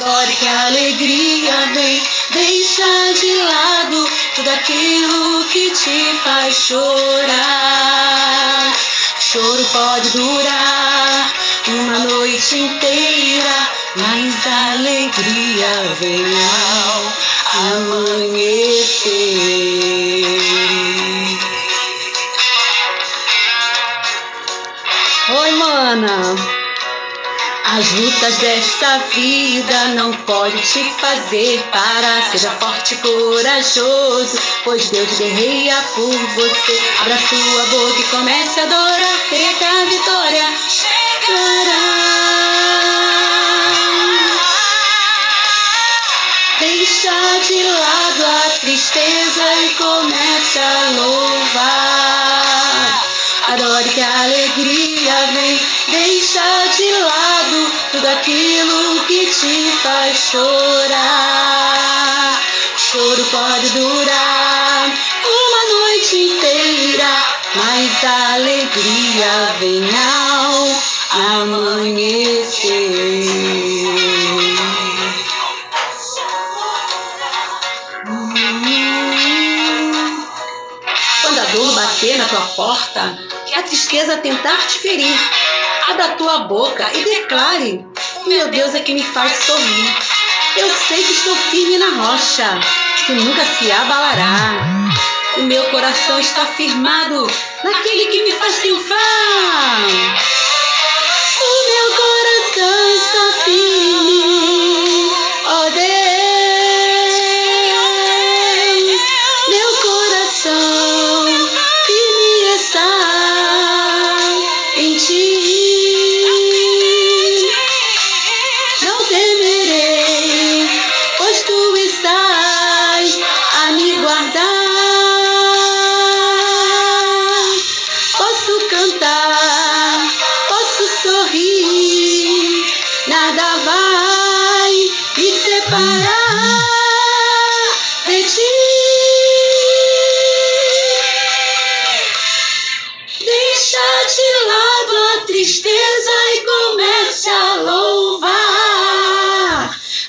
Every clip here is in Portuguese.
Adore que a alegria vem. Deixa de lado tudo aquilo que te faz chorar. Choro pode durar uma noite inteira, mas a alegria vem ao amanhecer. Oi, mana. As lutas desta vida não podem te fazer parar. Seja forte e corajoso, pois Deus guerreia por você. Abra sua boca e comece a adorar. Creia que a vitória chegará. Deixa de lado a tristeza e comece a louvar. Adore que a alegria vem. Deixa de lado tudo aquilo que te faz chorar. Choro pode durar uma noite inteira, mas a alegria vem ao amanhecer. Quando a dor bater na tua porta, que a tristeza tentar te ferir, abra a tua boca e declare: meu Deus é que me faz sorrir. Eu sei que estou firme na rocha, que nunca se abalará. O meu coração está firmado naquele que me faz triunfar. O meu coração está firme, ó Deus. Meu coração firme está em ti.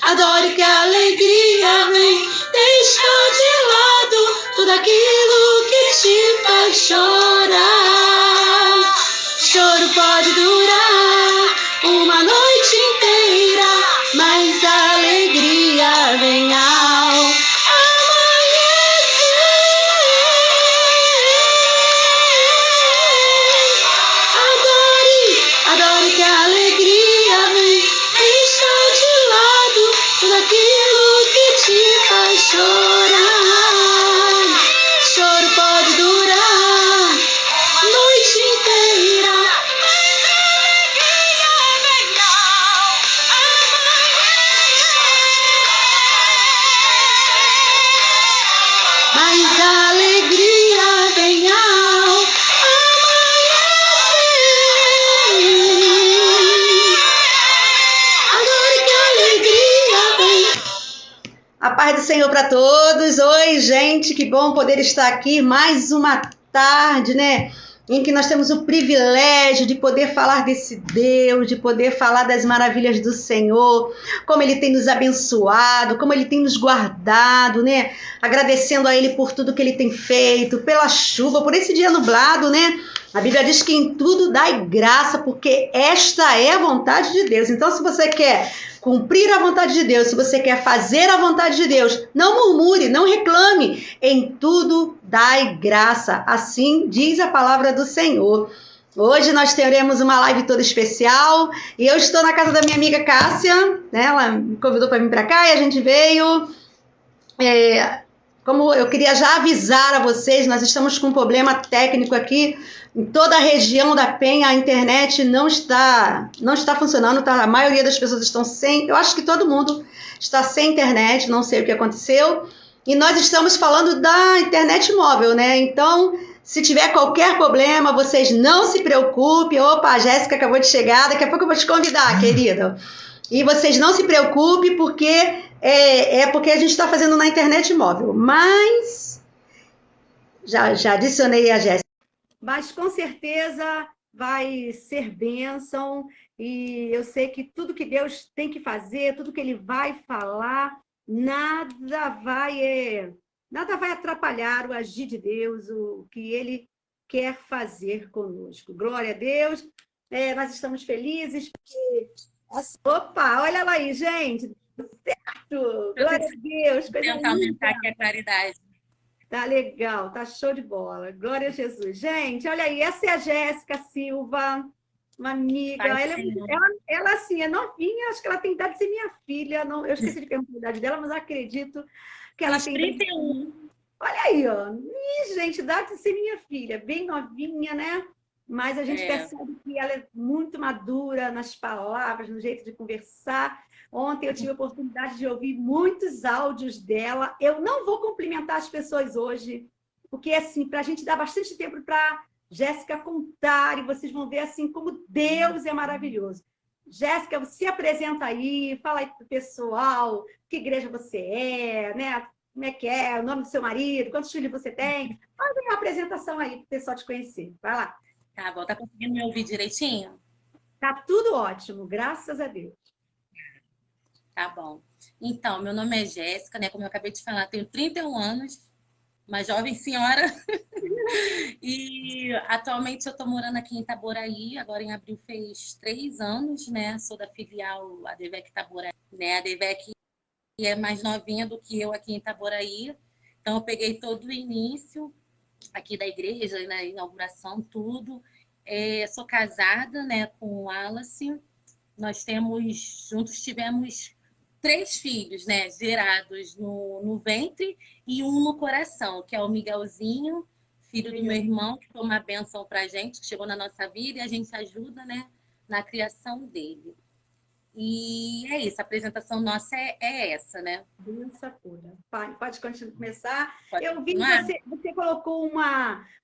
Adore que a alegria vem. Deixa de lado tudo aquilo que te faz chorar. Choro pode durar uma noite inteira, mas a alegria vem ao amanhecer. Adore que a alegria vem. Deixa de lado tudo aquilo que te faz chorar. Choro pode durar noite inteira, mas a alegria vem ao A paz do Senhor para todos. Oi, gente, que bom poder estar aqui mais uma tarde, né? Em que nós temos o privilégio de poder falar desse Deus, de poder falar das maravilhas do Senhor, como Ele tem nos abençoado, como Ele tem nos guardado, né? Agradecendo a Ele por tudo que Ele tem feito, pela chuva, por esse dia nublado, né? A Bíblia diz que em tudo dai graça, porque esta é a vontade de Deus. Então, se você quer cumprir a vontade de Deus, se você quer fazer a vontade de Deus, não murmure, não reclame, em tudo dai graça. Assim diz a palavra do Senhor. Hoje nós teremos uma live toda especial e eu estou na casa da minha amiga Cássia, né? Ela me convidou para vir para cá e a gente veio. Como eu queria já avisar a vocês, nós estamos com um problema técnico aqui em toda a região da Penha. A internet não está funcionando, tá? A maioria das pessoas estão sem, eu acho que todo mundo está sem internet, não sei o que aconteceu. E nós estamos falando da internet móvel, né? Então, se tiver qualquer problema, vocês não se preocupem. Opa, a Jéssica acabou de chegar, daqui a pouco eu vou te convidar, querida. E vocês não se preocupem, porque porque a gente está fazendo na internet móvel. Mas já adicionei a Jéssica. Mas com certeza vai ser bênção, e eu sei que tudo que Deus tem que fazer, tudo que Ele vai falar, nada vai, nada vai atrapalhar o agir de Deus, o que Ele quer fazer conosco. Glória a Deus. Nós estamos felizes porque... Opa, olha lá aí, gente. Certo. Deixa Glória a Deus, eu coisa tentar aumentar linda. aqui a claridade. Tá legal, tá show de bola. Glória a Jesus. Gente, olha aí, essa é a Jéssica Silva, uma amiga. Pai do Ela, Senhor. ela assim, é novinha, acho que ela tem idade de ser minha filha. Não, eu esqueci de perguntar a idade dela, mas eu acredito que ela Fiz tem idade. 31. Olha aí, ó. Ih, gente, idade de ser minha filha, bem novinha, né? Mas a gente É, percebe que ela é muito madura nas palavras, no jeito de conversar. Ontem eu tive a oportunidade de ouvir muitos áudios dela. Eu não vou cumprimentar as pessoas hoje, porque assim, para a gente dar bastante tempo para Jéssica contar, e vocês vão ver assim como Deus é maravilhoso. Jéssica, se apresenta aí, fala aí para o pessoal que igreja você é, né? Como é que é, o nome do seu marido, quantos filhos você tem. Faz uma apresentação aí para o pessoal te conhecer. Vai lá. tá bom. Tá conseguindo me ouvir direitinho? Tá tudo ótimo, graças a Deus. Tá bom. Então, meu nome é Jéssica, né? Como eu acabei de falar, tenho 31 anos, uma jovem senhora. E atualmente eu tô morando aqui em Itaboraí. Agora em abril fez 3 anos, né? Sou da filial ADVEC Itaboraí, né? A ADVEC é mais novinha do que eu aqui em Itaboraí. Então, eu peguei todo o início aqui da igreja, na inauguração, tudo. Sou casada, né, com o Wallace. Nós temos, juntos tivemos 3 filhos, né, gerados no ventre e um no coração, que é o Miguelzinho, filho do meu irmão, que foi uma bênção pra gente, que chegou na nossa vida e a gente ajuda, né, na criação dele. E é isso, a apresentação nossa é essa, né? Benção pura. Pode continuar, começar. Pode Eu vi continuar?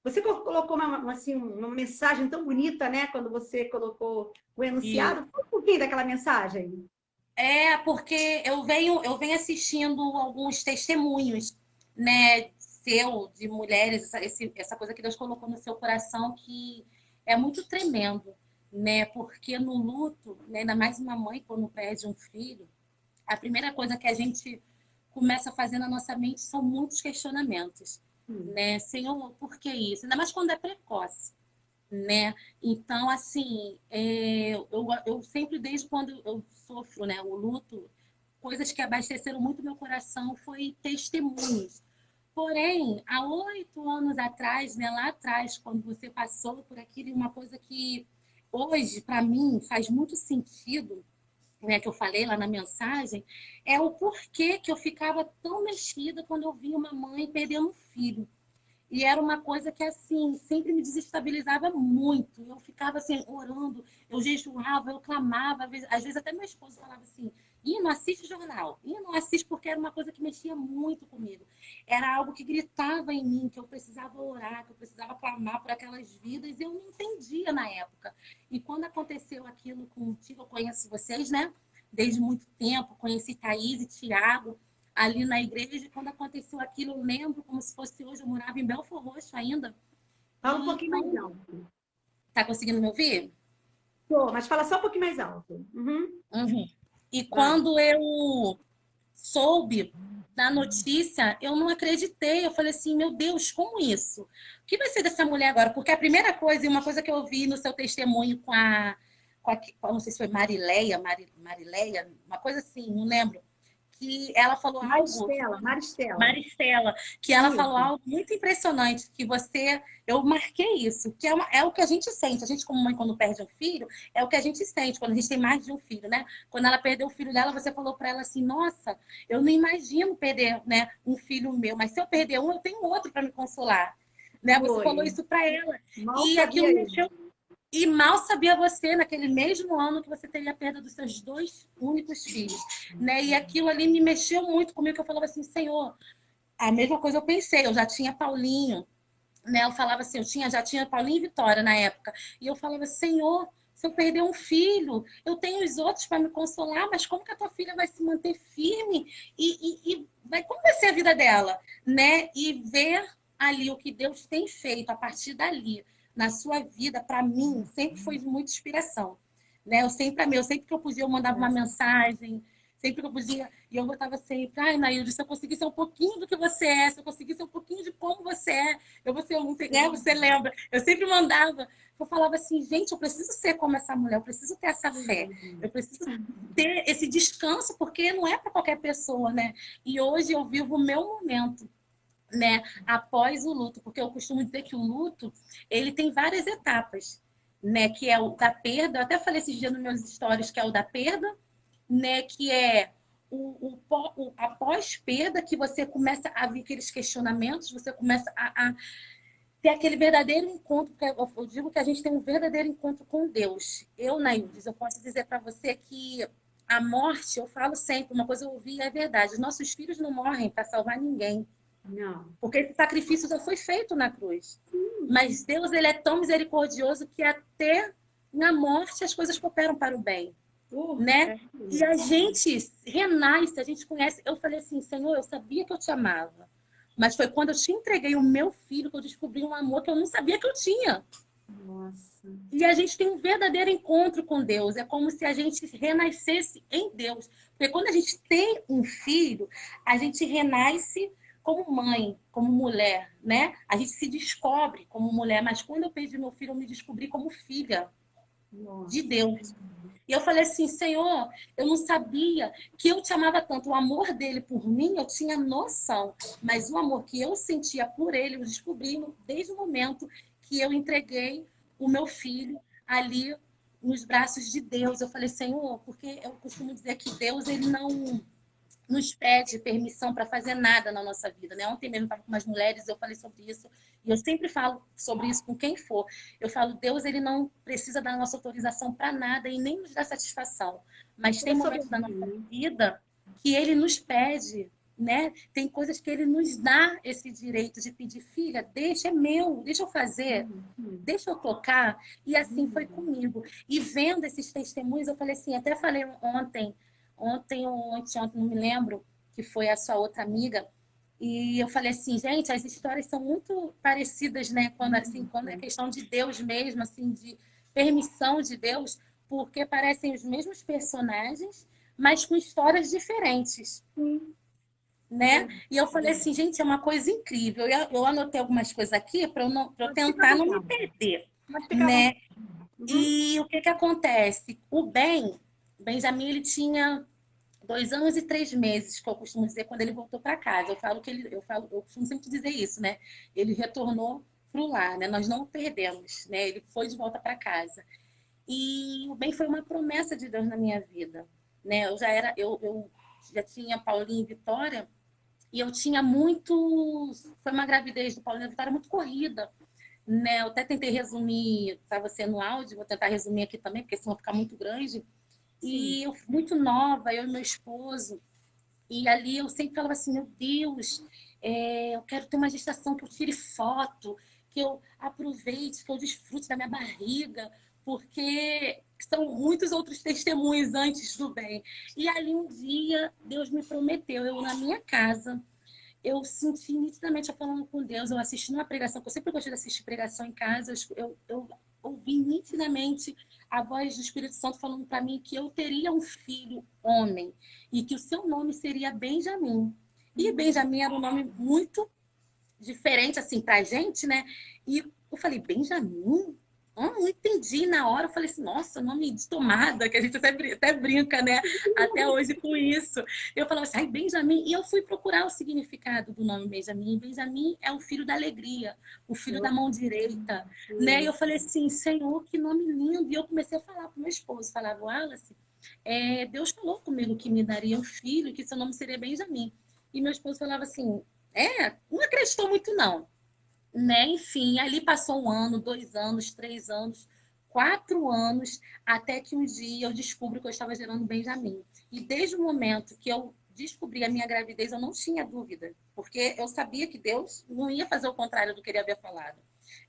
você colocou assim, uma mensagem tão bonita, né? Quando você colocou o E enunciado. Fala um pouquinho daquela mensagem. porque eu venho assistindo alguns testemunhos, né, seu, de mulheres, essa coisa que Deus colocou no seu coração que é muito tremendo, né? Porque no luto, né, ainda mais uma mãe quando perde um filho, a primeira coisa que a gente começa a fazer na nossa mente são muitos questionamentos, Hum. né? Senhor, por que isso? Ainda mais quando é precoce, né? Então, assim, eu sempre, desde quando eu sofro, né, o luto, coisas que abasteceram muito meu coração foi testemunhos. Porém, há 8 anos atrás, né, lá atrás, quando você passou por aquilo, uma coisa que hoje, para mim, faz muito sentido, né, que eu falei lá na mensagem, é o porquê que eu ficava tão mexida quando eu via uma mãe perdendo um filho. E era uma coisa que, assim, sempre me desestabilizava muito. Eu ficava, assim, orando, eu jejuava, eu clamava. Às vezes até meu esposo falava assim, ih, não assiste jornal. Ih, não assiste porque era uma coisa que mexia muito comigo. Era algo que gritava em mim, que eu precisava orar, que eu precisava clamar por aquelas vidas. E eu não entendia na época. E quando aconteceu aquilo contigo, eu conheço vocês, né? Desde muito tempo, conheci Thaís e Tiago ali na igreja. Quando aconteceu aquilo, eu lembro como se fosse hoje. Eu morava em Belfort Roxo ainda. Fala um E pouquinho mais quando... alto. Tá conseguindo me ouvir? Tô, mas fala só um pouquinho mais alto. Uhum. Uhum. E Vai. quando eu soube da notícia, eu não acreditei. Eu falei assim, meu Deus, como isso? O que vai ser dessa mulher agora? Porque a primeira coisa, e uma coisa que eu vi no seu testemunho não sei se foi Marileia, uma coisa assim, não lembro, que ela falou algo que Maristela, Maristela. Maristela, que ela falou Isso. algo muito impressionante, que eu marquei isso, que é o que a gente sente. A gente, como mãe, quando perde um filho, é o que a gente sente quando a gente tem mais de um filho, né? Quando ela perdeu o filho dela, você falou para ela assim, nossa, eu não imagino perder, né, um filho meu, mas se eu perder um, eu tenho outro para me consolar. Né? Você falou Foi. isso para ela. Mal E sabia aquilo eu. mexeu. E mal sabia você, naquele mesmo ano, que você teria a perda dos seus 2 únicos filhos. Né? E aquilo ali me mexeu muito comigo, que eu falava assim, Senhor, a mesma coisa eu pensei, eu já tinha Paulinho, né? Eu falava assim, já tinha Paulinho e Vitória na época. E eu falava, Senhor, se eu perder um filho, eu tenho os outros para me consolar, mas como que a tua filha vai se manter firme? Como vai ser a vida dela? Né? E ver ali o que Deus tem feito a partir dali, na sua vida, para mim, sempre foi de muita inspiração. Né? Eu sempre que eu podia, eu mandava uma mensagem, sempre que eu podia, e eu botava sempre, ai, Nailde, se eu conseguir ser um pouquinho do que você é, se eu conseguir ser um pouquinho de como você é, eu vou ser um, né? Você lembra? Eu sempre mandava, eu falava assim, gente, eu preciso ser como essa mulher, eu preciso ter essa fé, eu preciso ter esse descanso, porque não é para qualquer pessoa, né? E hoje eu vivo o meu momento, né, após o luto, porque eu costumo dizer que o luto, ele tem várias etapas, né, que é o da perda, eu até falei esses dias nos meus stories que é o da perda, né, que é a pós-perda, que você começa a ver aqueles questionamentos, você começa a ter aquele verdadeiro encontro, porque eu digo que a gente tem um verdadeiro encontro com Deus. Eu, Naildes, eu posso dizer para você que a morte, eu falo sempre, uma coisa eu ouvi e é verdade, os nossos filhos não morrem para salvar ninguém. Não. Porque esse sacrifício já foi feito na cruz. Mas Deus, ele é tão misericordioso que até na morte as coisas cooperam para o bem, né? E a gente renasce, a gente conhece. Eu falei assim, Senhor, eu sabia que eu te amava. Mas foi quando eu te entreguei o meu filho que eu descobri um amor que eu não sabia que eu tinha. Nossa. E a gente tem um verdadeiro encontro com Deus. É como se a gente renascesse em Deus. Porque quando a gente tem um filho, a gente renasce como mãe, como mulher, né? A gente se descobre como mulher. Mas quando eu perdi meu filho, eu me descobri como filha de Deus. E eu falei assim, Senhor, eu não sabia que eu te amava tanto. O amor dele por mim, eu tinha noção. Mas o amor que eu sentia por ele, eu descobri desde o momento que eu entreguei o meu filho ali nos braços de Deus. Eu falei, Senhor, porque eu costumo dizer que Deus, ele não nos pede permissão para fazer nada na nossa vida, né? Ontem mesmo eu estava com umas mulheres, eu falei sobre isso, e eu sempre falo sobre isso com quem for. Eu falo, Deus, ele não precisa da nossa autorização para nada e nem nos dá satisfação. Mas tem momentos da nossa vida que ele nos pede, né? Tem coisas que ele nos dá esse direito de pedir, filha, deixa, é meu, deixa eu fazer, deixa eu tocar. E assim foi comigo. E vendo esses testemunhos, eu falei assim, até falei ontem ou anteontem, não me lembro, que foi a sua outra amiga, e eu falei assim, gente, as histórias são muito parecidas, né? Quando é questão de Deus mesmo, assim, de permissão de Deus, porque parecem os mesmos personagens, mas com histórias diferentes. Né? E eu falei assim, gente, é uma coisa incrível. Eu anotei algumas coisas aqui para eu tentar não me perder, né? E o que que acontece? O Benjamin, ele tinha 2 anos e 3 meses, que eu costumo dizer, quando ele voltou para casa. Eu costumo sempre dizer isso, né? Ele retornou para o lar, né? Nós não o perdemos, né? Ele foi de volta para casa. E o bem foi uma promessa de Deus na minha vida, né? Eu já tinha Paulinho e Vitória e eu tinha muito, foi uma gravidez do Paulinho e Vitória muito corrida, né? Eu até tentei resumir, estava sendo áudio, vou tentar resumir aqui também, porque senão fica muito grande. E eu muito nova, eu e meu esposo, e ali eu sempre falava assim, meu Deus, eu quero ter uma gestação que eu tire foto, que eu aproveite, que eu desfrute da minha barriga, porque são muitos outros testemunhos antes do bem. E ali um dia Deus me prometeu, eu na minha casa, eu senti nitidamente eu falando com Deus, eu assisti uma pregação, que eu sempre gostei de assistir pregação em casa, eu ouvi nitidamente a voz do Espírito Santo falando para mim que eu teria um filho homem e que o seu nome seria Benjamim. E Benjamim era um nome muito diferente assim para a gente, né? E eu falei, Benjamim? Não entendi na hora, eu falei assim, nossa, nome de tomada, que a gente até brinca, né? Até hoje com isso. Eu falava assim, ai, Benjamim. E eu fui procurar o significado do nome Benjamim. Benjamim é o filho da alegria, o filho da mão direita, né? E eu falei assim, Senhor, que nome lindo. E eu comecei a falar para o meu esposo, falava, Wallace, Deus falou comigo que me daria um filho, que seu nome seria Benjamim. E meu esposo falava assim, não acreditou muito não, né? Enfim, ali passou 1 ano, 2 anos, 3 anos, 4 anos, até que um dia eu descubro que eu estava gerando Benjamin. E desde o momento que eu descobri a minha gravidez, eu não tinha dúvida, porque eu sabia que Deus não ia fazer o contrário do que ele havia falado.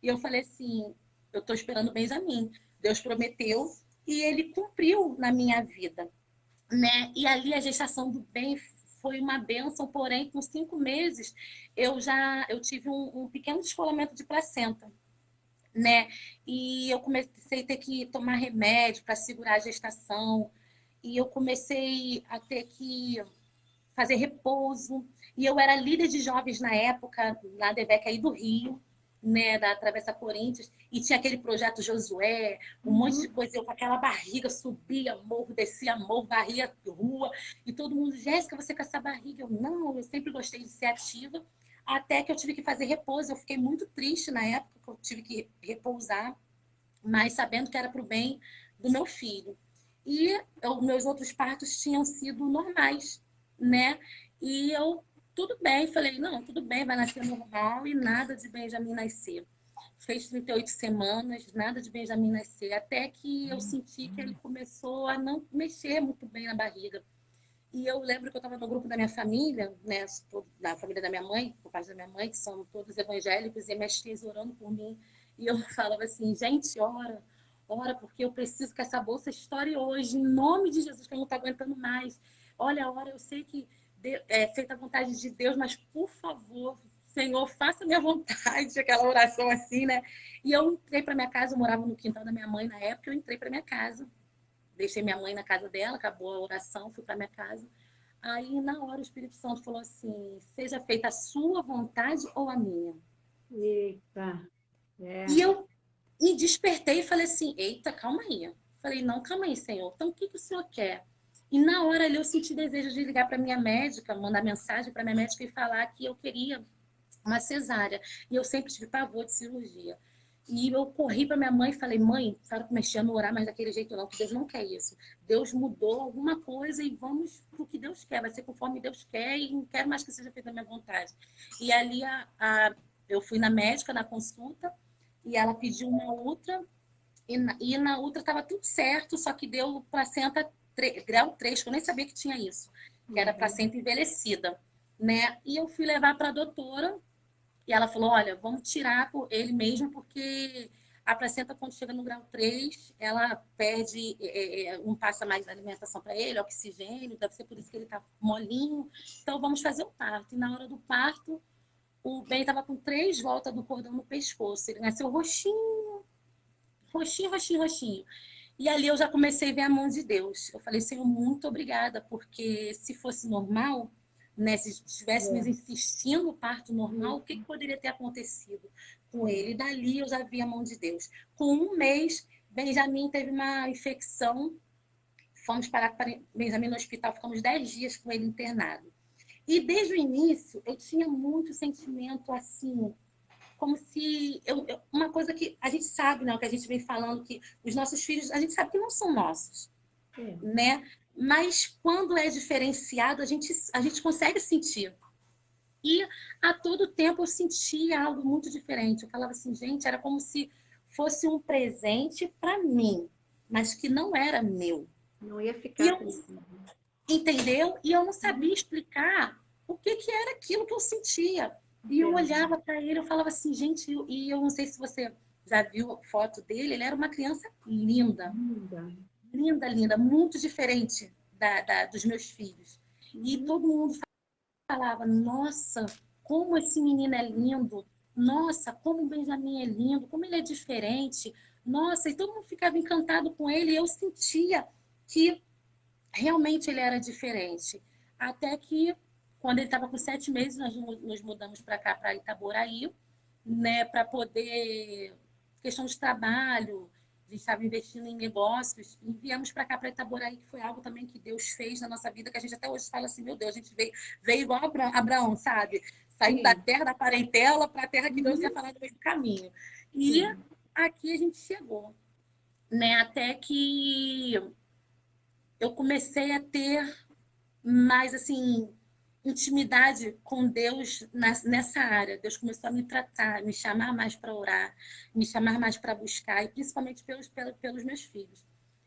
E eu falei assim, eu estou esperando Benjamin. Deus prometeu e ele cumpriu na minha vida, né? E ali a gestação do bem foi uma bênção, porém, com 5 meses eu tive um pequeno descolamento de placenta, né? E eu comecei a ter que tomar remédio para segurar a gestação. E eu comecei a ter que fazer repouso. E eu era líder de jovens na época, na DEVEC aí do Rio, né, da Travessa Corinthians, e tinha aquele projeto Josué, um monte de coisa, eu com aquela barriga, subia morro, descia morro, varria rua, e todo mundo, Jéssica, você com essa barriga? Eu, não, eu sempre gostei de ser ativa, até que eu tive que fazer repouso, eu fiquei muito triste na época, que eu tive que repousar, mas sabendo que era para o bem do meu filho. E meus outros partos tinham sido normais, né? E eu, tudo bem, falei, não, tudo bem, vai nascer normal e nada de Benjamin nascer. Fez 38 semanas, nada de Benjamin nascer, até que eu senti que ele começou a não mexer muito bem na barriga. E eu lembro que eu estava no grupo da minha família, né, da família da minha mãe, por parte da minha mãe, que são todos evangélicos, e minhas tias orando por mim. E eu falava assim, gente, ora, ora, porque eu preciso que essa bolsa estoure hoje, em nome de Jesus, que eu não estou aguentando mais. Olha, ora, eu sei que é feita a vontade de Deus, mas por favor, Senhor, faça minha vontade, aquela oração assim, né? E eu entrei para minha casa, eu morava no quintal da minha mãe na época, eu entrei para minha casa, deixei minha mãe na casa dela, acabou a oração, fui para minha casa. Aí, na hora, o Espírito Santo falou assim: seja feita a sua vontade ou a minha. Eita, é. E eu me despertei e falei assim: eita, calma aí. Falei: não, calma aí, Senhor. Então, o que, que o Senhor quer? E na hora ali eu senti desejo de ligar para minha médica, mandar mensagem para minha médica e falar que eu queria uma cesárea. E eu sempre tive pavor de cirurgia. E eu corri para minha mãe e falei, mãe, para mexer no orar mais daquele jeito não, que Deus não quer isso. Deus mudou alguma coisa e vamos para o que Deus quer, vai ser conforme Deus quer e não quero mais que seja feita a minha vontade. E ali eu fui na médica, na consulta, e ela pediu uma ultra, e na ultra estava tudo certo, só que deu placenta grau 3, que eu nem sabia que tinha isso, que era placenta envelhecida, né? E eu fui levar para a doutora, e ela falou, olha, vamos tirar por ele mesmo, porque a placenta, quando chega no grau 3 ela perde, não passa mais alimentação para ele, oxigênio, deve ser por isso que ele está molinho. Então, vamos fazer o parto. E na hora do parto, o Ben estava com 3 voltas do cordão no pescoço. Ele nasceu roxinho, roxinho, roxinho, roxinho. E ali eu já comecei a ver a mão de Deus. Eu falei, Senhor, muito obrigada, porque se fosse normal, né, se estivéssemos insistindo no parto normal, o que, que poderia ter acontecido com ele? E dali eu já vi a mão de Deus. Com um mês, Benjamin teve uma infecção, fomos parar para Benjamin no hospital, ficamos 10 dias com ele internado. E desde o início eu tinha muito sentimento assim, como se uma coisa que a gente sabe, né, o que a gente vem falando, que os nossos filhos, a gente sabe que não são nossos, né? Mas quando é diferenciado, a gente consegue sentir. E a todo tempo eu sentia algo muito diferente. Eu falava assim, gente, era como se fosse um presente para mim, mas que não era meu. Não ia E ficar eu, com. entendeu? E eu não sabia explicar o que, que era aquilo que eu sentia. E eu olhava para ele, eu falava assim, gente, e eu não sei se você já viu a foto dele, ele era uma criança linda, linda, linda, muito diferente dos meus filhos. E todo mundo falava, nossa, como esse menino é lindo, nossa, como o Benjamin é lindo, como ele é diferente, nossa, e todo mundo ficava encantado com ele, e eu sentia que realmente ele era diferente. Até que, quando ele estava com 7 meses, nós nos mudamos para cá, para Itaboraí, né, para poder, questão de trabalho, a gente estava investindo em negócios, e viemos para cá, para Itaboraí, que foi algo também que Deus fez na nossa vida, que a gente até hoje fala assim, meu Deus, a gente veio igual Abraão, sabe? Saindo da terra da parentela para a terra que Deus ia falar no meio do caminho. E aqui a gente chegou, né? Até que eu comecei a ter mais assim intimidade com Deus nessa área. Deus começou a me tratar, me chamar mais para orar, me chamar mais para buscar, e principalmente pelos meus filhos.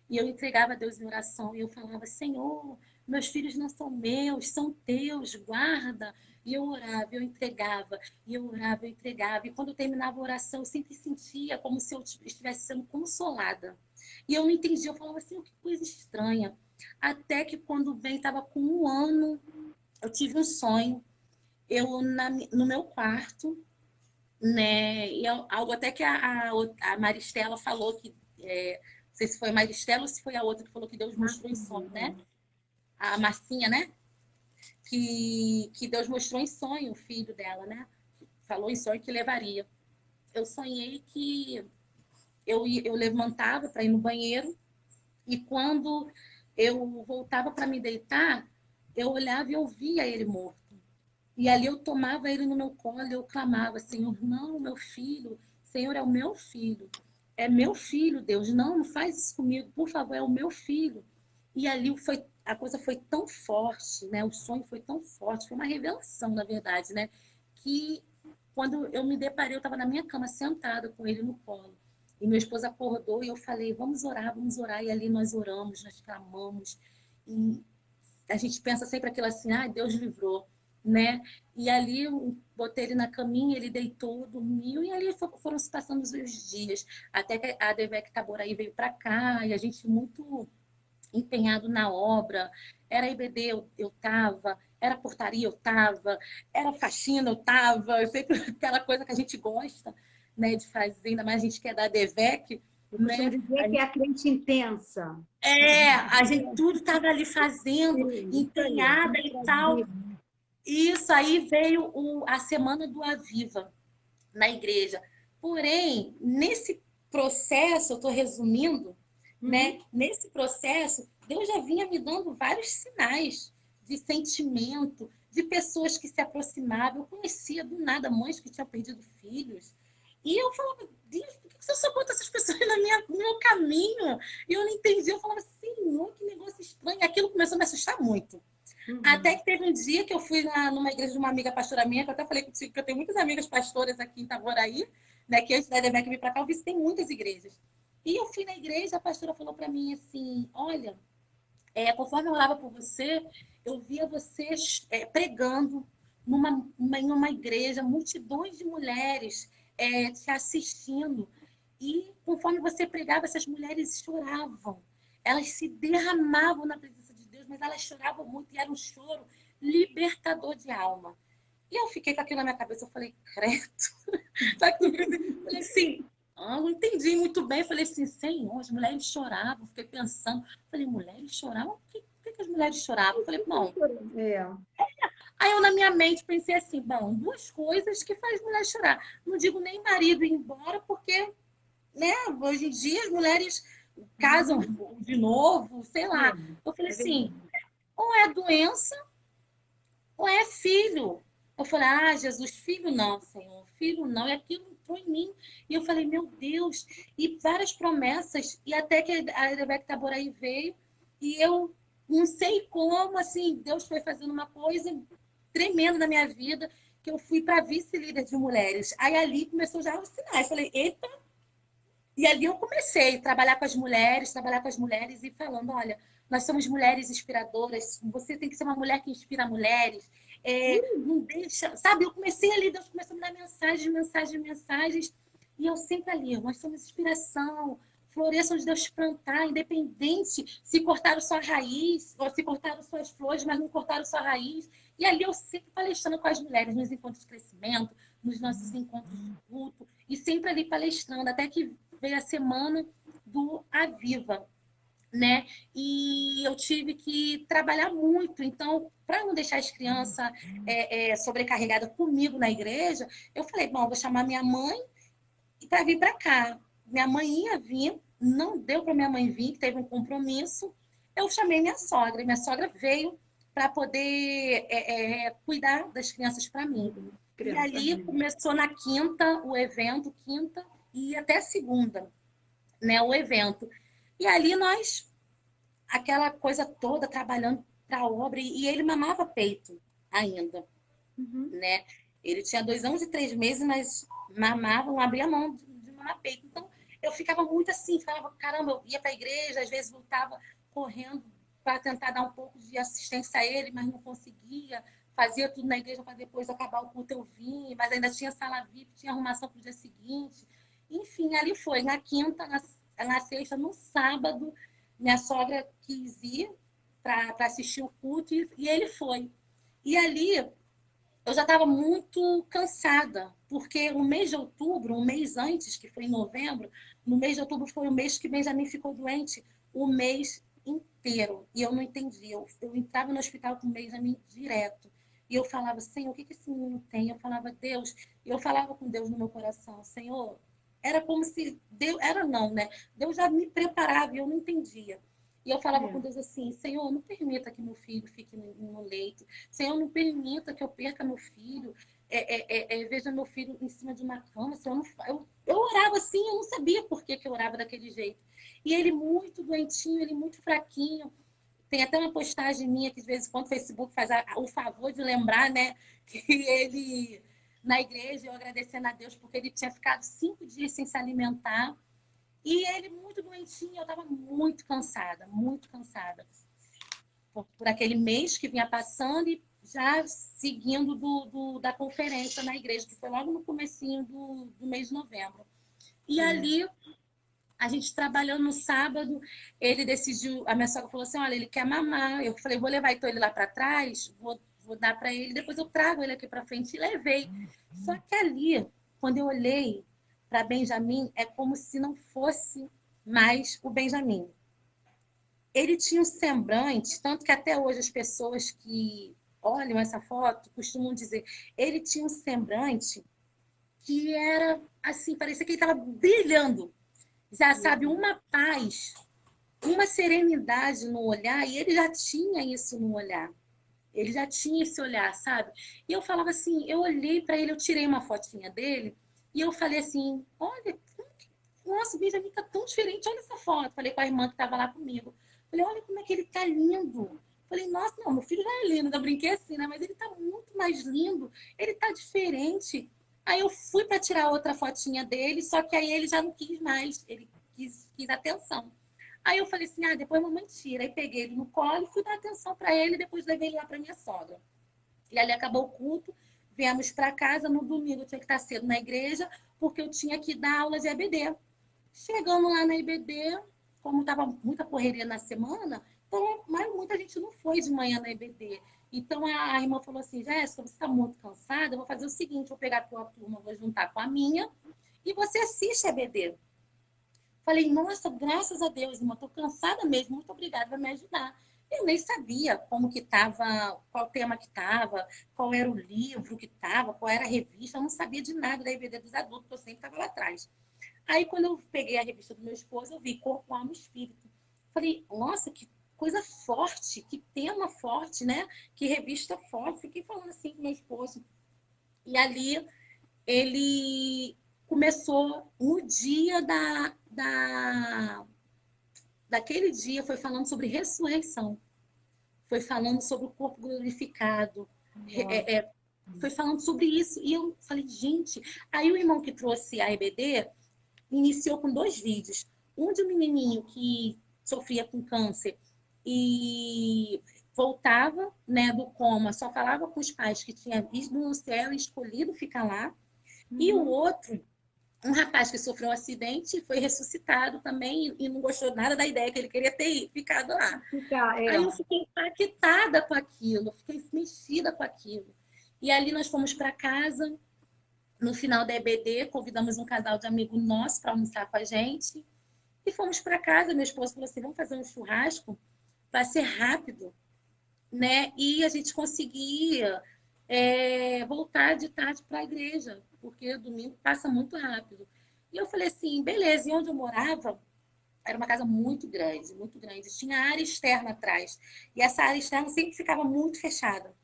E eu entregava a Deus em oração e eu falava, Senhor, meus filhos não são meus, são teus, guarda. E eu orava, eu entregava, e eu orava, eu entregava. E quando eu terminava a oração, eu sempre sentia como se eu estivesse sendo consolada. E eu não entendia, eu falava assim, que coisa estranha. Até que quando o Ben estava com 1 ano, eu tive um sonho. Eu, no meu quarto, né? E algo até que a Maristela falou que, não sei se foi a Maristela ou se foi a outra que falou que Deus mostrou em sonho, né? A Marcinha, né? Que Deus mostrou em sonho o filho dela, né? Falou em sonho que levaria. Eu sonhei que eu levantava para ir no banheiro e quando eu voltava para me deitar, eu olhava e eu via ele morto. E ali eu tomava ele no meu colo e eu clamava, Senhor, não, meu filho, Senhor, é o meu filho. É meu filho, Deus, não faz isso comigo, por favor, é o meu filho. E ali a coisa foi tão forte, né? O sonho foi tão forte, foi uma revelação, na verdade, né? Que quando eu me deparei, eu estava na minha cama, sentada com ele no colo. E meu esposo acordou e eu falei, vamos orar, vamos orar. E ali nós oramos, nós clamamos. E a gente pensa sempre aquilo assim, ah, Deus livrou, né? E ali eu botei ele na caminha, ele deitou, dormiu, e ali foram se passando os dias. Até que a Devec Taboraí veio para cá, e a gente muito empenhado na obra. Era IBD, eu tava, era portaria, eu tava, era faxina, eu tava, sempre aquela coisa que a gente gosta, né, de fazer, ainda mais a gente que é da DEVEC, Eu costumo né? dizer que é a crente intensa. A gente tudo estava ali fazendo, Sim, isso aí. empenhada e tal. Isso aí veio a semana do Aviva na igreja. Porém, nesse processo, eu estou resumindo, né? Nesse processo, Deus já vinha me dando vários sinais de sentimento, de pessoas que se aproximavam. Eu conhecia do nada mães que tinham perdido filhos. E eu falava, Deus, por que você só bota essas pessoas no meu caminho? E eu não entendia. Eu falava, Senhor, que negócio estranho. Aquilo começou a me assustar muito. Até que teve um dia que eu fui numa igreja de uma amiga pastora minha, que eu até falei contigo, que eu tenho muitas amigas pastoras aqui em Itaboraí, né, que antes da Devec vir para cá, eu visitei muitas igrejas. E eu fui na igreja, a pastora falou para mim assim, olha, conforme eu orava por você, eu via você pregando em uma igreja, multidões de mulheres te assistindo. E conforme você pregava, essas mulheres choravam. Elas se derramavam na presença de Deus, mas elas choravam muito e era um choro libertador de alma. E eu fiquei com aquilo na minha cabeça, eu falei, credo. Falei assim, não entendi muito bem. Falei assim, Senhor, as mulheres choravam. Fiquei pensando, falei, mulheres choravam? Por que as mulheres choravam? Falei, bom. É. Aí eu, na minha mente, pensei assim, bom, duas coisas que faz mulher chorar. Não digo nem marido ir embora, porque, né, hoje em dia as mulheres casam de novo, sei lá. Eu falei assim, ou é doença, ou é filho. Eu falei, ah, Jesus, filho não, Senhor, filho não. E aquilo entrou em mim. E eu falei, meu Deus. E várias promessas. E até que a Rebeca Taboraí veio. E eu não sei como, assim, Deus foi fazendo uma coisa tremenda na minha vida, que eu fui para vice-líder de mulheres. Aí ali começou já os sinais. Falei, eita. E ali eu comecei a trabalhar com as mulheres e falando, olha, nós somos mulheres inspiradoras, você tem que ser uma mulher que inspira mulheres, não deixa, sabe? Eu comecei ali, Deus começou a me dar mensagens, e eu sempre ali, nós somos inspiração, floresça onde Deus plantar, independente se cortaram sua raiz, ou se cortaram suas flores, mas não cortaram sua raiz. E ali eu sempre palestrando com as mulheres, nos encontros de crescimento, nos nossos encontros de culto, e sempre ali palestrando, até que veio a semana do Aviva, né? E eu tive que trabalhar muito. Então, para não deixar as crianças sobrecarregadas comigo na igreja, eu falei, bom, vou chamar minha mãe para vir para cá. Minha mãe ia vir, não deu para minha mãe vir, que teve um compromisso. Eu chamei minha sogra. Minha sogra veio para poder cuidar das crianças para mim. E ali começou na quinta o evento, quinta e até segunda, né, o evento. E ali nós, aquela coisa toda, trabalhando para a obra, e ele mamava peito ainda, né? Ele tinha 2 anos e 3 meses, mas mamava, não abria a mão de mamar peito. Então, eu ficava muito assim, falava, caramba, eu ia para a igreja, às vezes voltava correndo para tentar dar um pouco de assistência a ele, mas não conseguia. Fazia tudo na igreja para depois acabar o culto eu vim, mas ainda tinha sala VIP, tinha arrumação para o dia seguinte. Enfim, ali foi. Na quinta, na sexta, no sábado, minha sogra quis ir para assistir o culto e ele foi. E ali eu já estava muito cansada, porque o mês de outubro, um mês antes, que foi em novembro, no mês de outubro foi o mês que Benjamin ficou doente, o mês inteiro. E eu não entendia. Eu entrava no hospital com o Benjamin direto. E eu falava, Senhor, o que esse menino tem? Eu falava, Deus. E eu falava com Deus no meu coração, Senhor. Era como se Deus. Era não, né? Deus já me preparava e eu não entendia. E eu falava com Deus assim, Senhor, não permita que meu filho fique no leito. Senhor, não permita que eu perca meu filho, veja meu filho em cima de uma cama. Senhor, eu orava assim, eu não sabia por que eu orava daquele jeito. E ele muito doentinho, ele muito fraquinho. Tem até uma postagem minha que de vez em quando o Facebook faz o favor de lembrar, né, que ele na igreja, eu agradecendo a Deus porque ele tinha ficado 5 dias sem se alimentar. E ele muito doentinho, eu estava muito cansada por aquele mês que vinha passando e já seguindo da conferência na igreja, que foi logo no comecinho do mês de novembro. E ali, a gente trabalhando no sábado, ele decidiu, a minha sogra falou assim, olha, ele quer mamar. Eu falei, vou levar então ele lá para trás, vou dar para ele, depois eu trago ele aqui para frente. E levei. Só que ali, quando eu olhei para Benjamin, é como se não fosse mais o Benjamin. Ele tinha um semblante, tanto que até hoje as pessoas que olham essa foto costumam dizer, ele tinha um semblante que era assim, parecia que ele estava brilhando. Já sabe, uma paz, uma serenidade no olhar, e ele já tinha isso no olhar. Ele já tinha esse olhar, sabe? E eu falava assim, eu olhei para ele, eu tirei uma fotinha dele, e eu falei assim, olha, nossa, o Benjamin tá tão diferente, olha essa foto. Falei com a irmã que estava lá comigo. Falei, olha como é que ele tá lindo. Falei, nossa, não, meu filho já é lindo, eu brinquei assim, né? Mas ele tá muito mais lindo, ele tá diferente. Aí eu fui para tirar outra fotinha dele, só que aí ele já não quis mais, ele quis atenção. Aí eu falei assim, depois a mamãe tira. Aí peguei ele no colo e fui dar atenção para ele, e depois levei ele lá para minha sogra. E ali acabou o culto, viemos para casa, no domingo eu tinha que estar cedo na igreja, porque eu tinha que dar aula de EBD. Chegando lá na IBD, como estava muita correria na semana, então muita gente não foi de manhã na IBD. Então a irmã falou assim, Jéssica, você está muito cansada, eu vou fazer o seguinte, vou pegar a tua turma, vou juntar com a minha, e você assiste a IBD. Falei, nossa, graças a Deus, irmã, estou cansada mesmo, muito obrigada, vai me ajudar. Eu nem sabia como que estava, qual tema que estava, qual era o livro que estava, qual era a revista, eu não sabia de nada da IBD dos adultos, porque eu sempre estava lá atrás. Aí, quando eu peguei a revista do meu esposo, eu vi Corpo, Alma e Espírito. Falei, nossa, que coisa forte, que tema forte, né? Que revista forte. Fiquei falando assim com meu esposo. E ali, ele começou no dia daquele dia, foi falando sobre ressurreição. Foi falando sobre o corpo glorificado. Foi falando sobre isso. E eu falei, gente... Aí o irmão que trouxe a EBD iniciou com 2 vídeos. Um de um menininho que sofria com câncer e voltava, né, do coma, só falava com os pais que tinha visto no céu e escolhido ficar lá. E o outro, um rapaz que sofreu um acidente e foi ressuscitado também e não gostou nada da ideia que ele queria ter ficado lá. Aí eu fiquei impactada com aquilo, fiquei mexida com aquilo. E ali nós fomos para casa, no final da EBD, convidamos um casal de amigos nossos para almoçar com a gente. E fomos para casa. Meu esposo falou assim: vamos fazer um churrasco, vai ser rápido, né? E a gente conseguia voltar de tarde para a igreja, porque domingo passa muito rápido. E eu falei assim: beleza. E onde eu morava, era uma casa muito grande, muito grande. Tinha área externa atrás. E essa área externa sempre ficava muito fechada,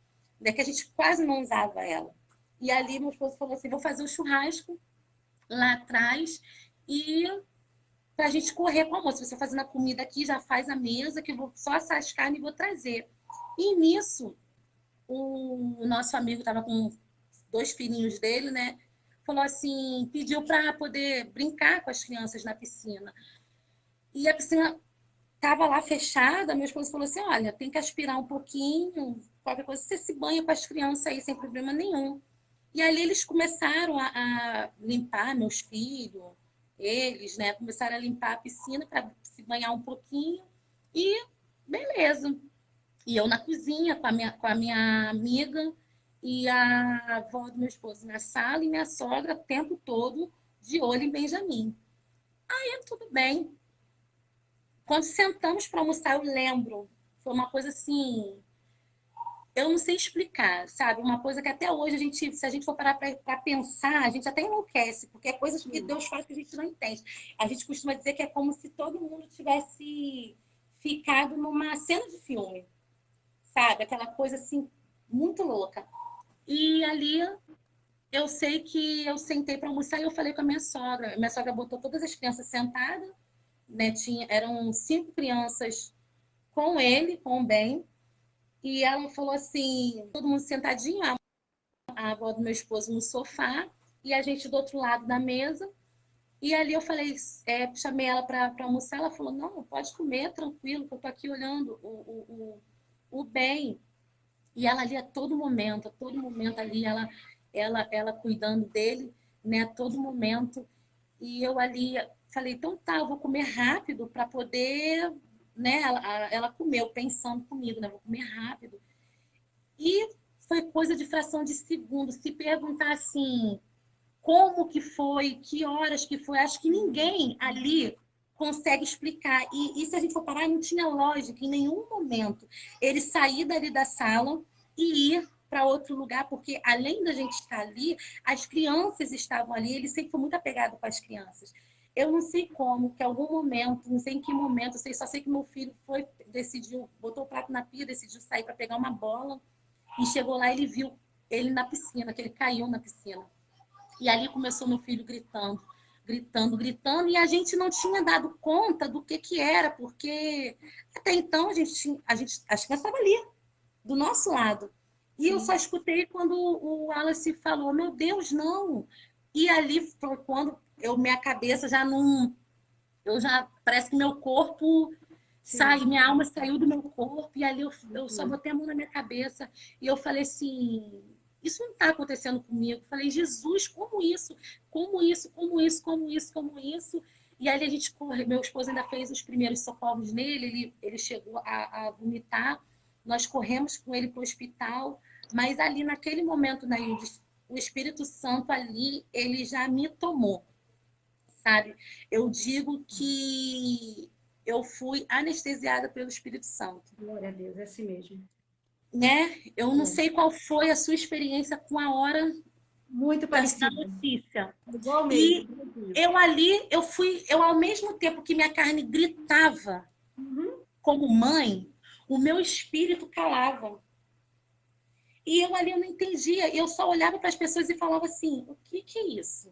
né? Que a gente quase não usava ela. E ali meu esposo falou assim: vou fazer um churrasco lá atrás e para a gente correr com o almoço. Você fazendo a comida aqui, já faz a mesa, que eu vou só assar as carnes e vou trazer. E nisso, o nosso amigo estava com 2 filhinhos dele, né? Falou assim, pediu para poder brincar com as crianças na piscina. E a piscina estava lá fechada, meu esposo falou assim, olha, tem que aspirar um pouquinho, qualquer coisa, você se banha com as crianças aí sem problema nenhum. E ali eles começaram a limpar, meus filhos, eles, né? Começaram a limpar a piscina para se banhar um pouquinho e beleza. E eu na cozinha com a minha amiga e a avó do meu esposo na sala e minha sogra o tempo todo de olho em Benjamin. Aí tudo bem. Quando sentamos para almoçar, eu lembro, foi uma coisa assim, eu não sei explicar, sabe? Uma coisa que até hoje a gente, se a gente for parar para pensar, a gente até enlouquece, porque é coisas que Deus faz que a gente não entende. A gente costuma dizer que é como se todo mundo tivesse ficado numa cena de filme, sabe? Aquela coisa assim muito louca. E ali eu sei que eu sentei para almoçar e eu falei com a minha sogra. Minha sogra botou todas as crianças sentadas, né? Eram 5 crianças com ele, com o Ben. E ela falou assim, todo mundo sentadinho, a avó do meu esposo no sofá e a gente do outro lado da mesa. E ali eu falei, chamei ela para almoçar, ela falou, não, pode comer, tranquilo, que eu tô aqui olhando o Ben. E ela ali a todo momento ali, ela cuidando dele, né, a todo momento. E eu ali falei, então tá, eu vou comer rápido para poder, né, ela comeu pensando comigo, né, vou comer rápido. E foi coisa de fração de segundo. Se perguntar assim, como que foi, que horas que foi, acho que ninguém ali consegue explicar. E se a gente for parar, não tinha lógica em nenhum momento ele sair dali da sala e ir para outro lugar, porque além da gente estar ali, as crianças estavam ali, ele sempre foi muito apegado com as crianças. Eu não sei como, que em algum momento, não sei em que momento, só sei que meu filho decidiu, botou o prato na pia, decidiu sair para pegar uma bola, e chegou lá, ele viu ele na piscina, que ele caiu na piscina. E ali começou meu filho gritando, gritando, gritando, e a gente não tinha dado conta do que era, porque até então as crianças estavam ali, do nosso lado. E eu só escutei quando o Wallace falou, meu Deus, não. E ali foi quando minha cabeça já não... Eu já, parece que meu corpo minha alma saiu do meu corpo, e ali eu só botei a mão na minha cabeça, e eu falei assim, isso não está acontecendo comigo. Eu falei, Jesus, como isso? Como isso? Como isso? Como isso? Como isso? E ali a gente corre, meu esposo ainda fez os primeiros socorros nele, ele chegou a vomitar, nós corremos com ele para o hospital, mas ali naquele momento, né, o Espírito Santo ali, ele já me tomou, sabe? Eu digo que eu fui anestesiada pelo Espírito Santo. Glória a Deus, é assim mesmo. Né? Eu não sei qual foi a sua experiência com a hora Muito da parecido. notícia. Igual E mesmo. eu ao mesmo tempo que minha carne gritava como mãe, o meu espírito calava. E eu não entendia, eu só olhava para as pessoas e falava assim: o que é isso?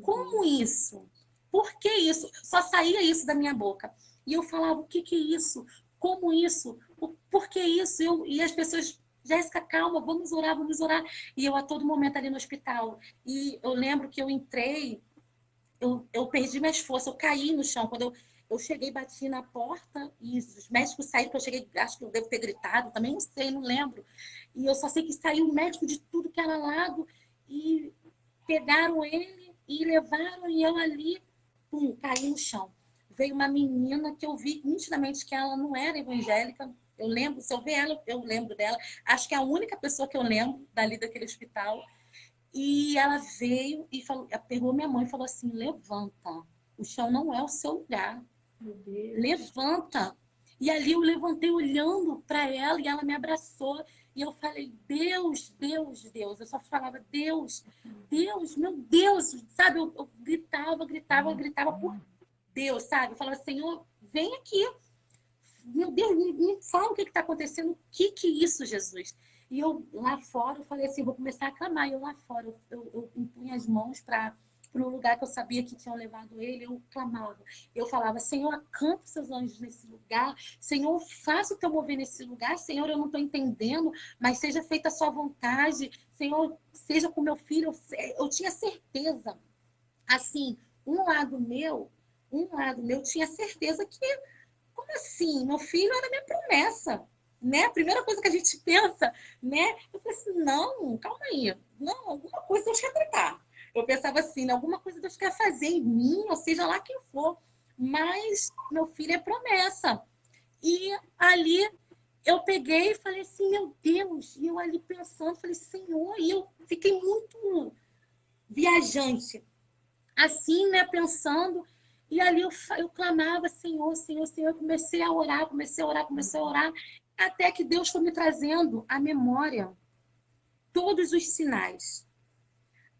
Como isso? Por que isso? Só saía isso da minha boca. E eu falava: o que é isso? Como isso? Por que isso? E as pessoas, Jéssica, calma, vamos orar, vamos orar. E eu a todo momento ali no hospital. E eu lembro que eu entrei, eu perdi minhas forças, eu caí no chão. Quando eu cheguei, bati na porta e os médicos saíram, que eu cheguei, acho que eu devo ter gritado, também não sei, não lembro. E eu só sei que saiu o médico de tudo que era lado e pegaram ele e levaram, e eu ali, pum, caí no chão. Veio uma menina que eu vi nitidamente que ela não era evangélica. Eu lembro, se eu ver ela, eu lembro dela. Acho que é a única pessoa que eu lembro dali daquele hospital. E ela veio e falou, pegou minha mãe e falou assim: levanta, o chão não é o seu lugar, levanta. E ali eu levantei olhando para ela e ela me abraçou. E eu falei: Deus, Deus, Deus. Eu só falava: Deus, Deus, meu Deus. Sabe, eu gritava, gritava, gritava por Deus, sabe? Eu falava: Senhor, vem aqui. Meu Deus, me fala o que está acontecendo. O que é isso, Jesus? E eu lá fora, eu falei assim: vou começar a clamar. E eu lá fora, eu impunha as mãos para o lugar que eu sabia que tinham levado ele, eu clamava. Eu falava: Senhor, acampa os seus anjos nesse lugar. Senhor, faça o teu mover nesse lugar. Senhor, eu não estou entendendo, mas seja feita a sua vontade. Senhor, seja com meu filho. Eu tinha certeza. Assim, um lado meu tinha certeza que, como assim? Meu filho era minha promessa. Né? A primeira coisa que a gente pensa, né? Eu falei assim, não, calma aí. Não, alguma coisa Deus quer tratar. Eu pensava assim, alguma coisa Deus quer fazer em mim, ou seja lá quem for. Mas meu filho é promessa. E ali eu peguei e falei assim, meu Deus, e eu ali pensando, falei, Senhor, e eu fiquei muito viajante, assim, né, pensando, e ali eu clamava, Senhor, Senhor, Senhor, eu comecei a orar, comecei a orar, comecei a orar, até que Deus foi me trazendo à memória todos os sinais,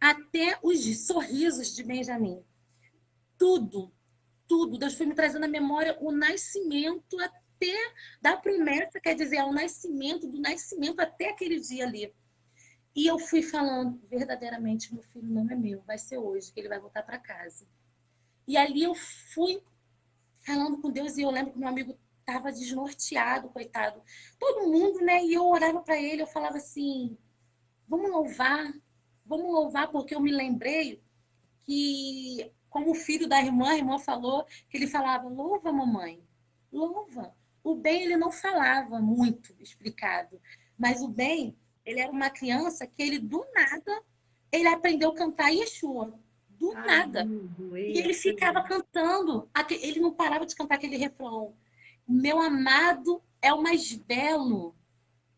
até os sorrisos de Benjamim, tudo, tudo. Deus foi me trazendo à memória o nascimento até da promessa, quer dizer, o nascimento, do nascimento até aquele dia ali. E eu fui falando, verdadeiramente, meu filho não é meu, vai ser hoje que ele vai voltar para casa. E ali eu fui falando com Deus e eu lembro que meu amigo estava desnorteado, coitado. Todo mundo, né? E eu orava para ele, eu falava assim: vamos louvar, porque eu me lembrei que, como filho da irmã, a irmã falou que ele falava: louva, mamãe, louva. O bem ele não falava muito explicado, mas o bem ele era uma criança que ele do nada ele aprendeu a cantar Yeshua, do Ai, nada. E ele isso. ficava cantando, ele não parava de cantar aquele refrão. Meu amado é o mais belo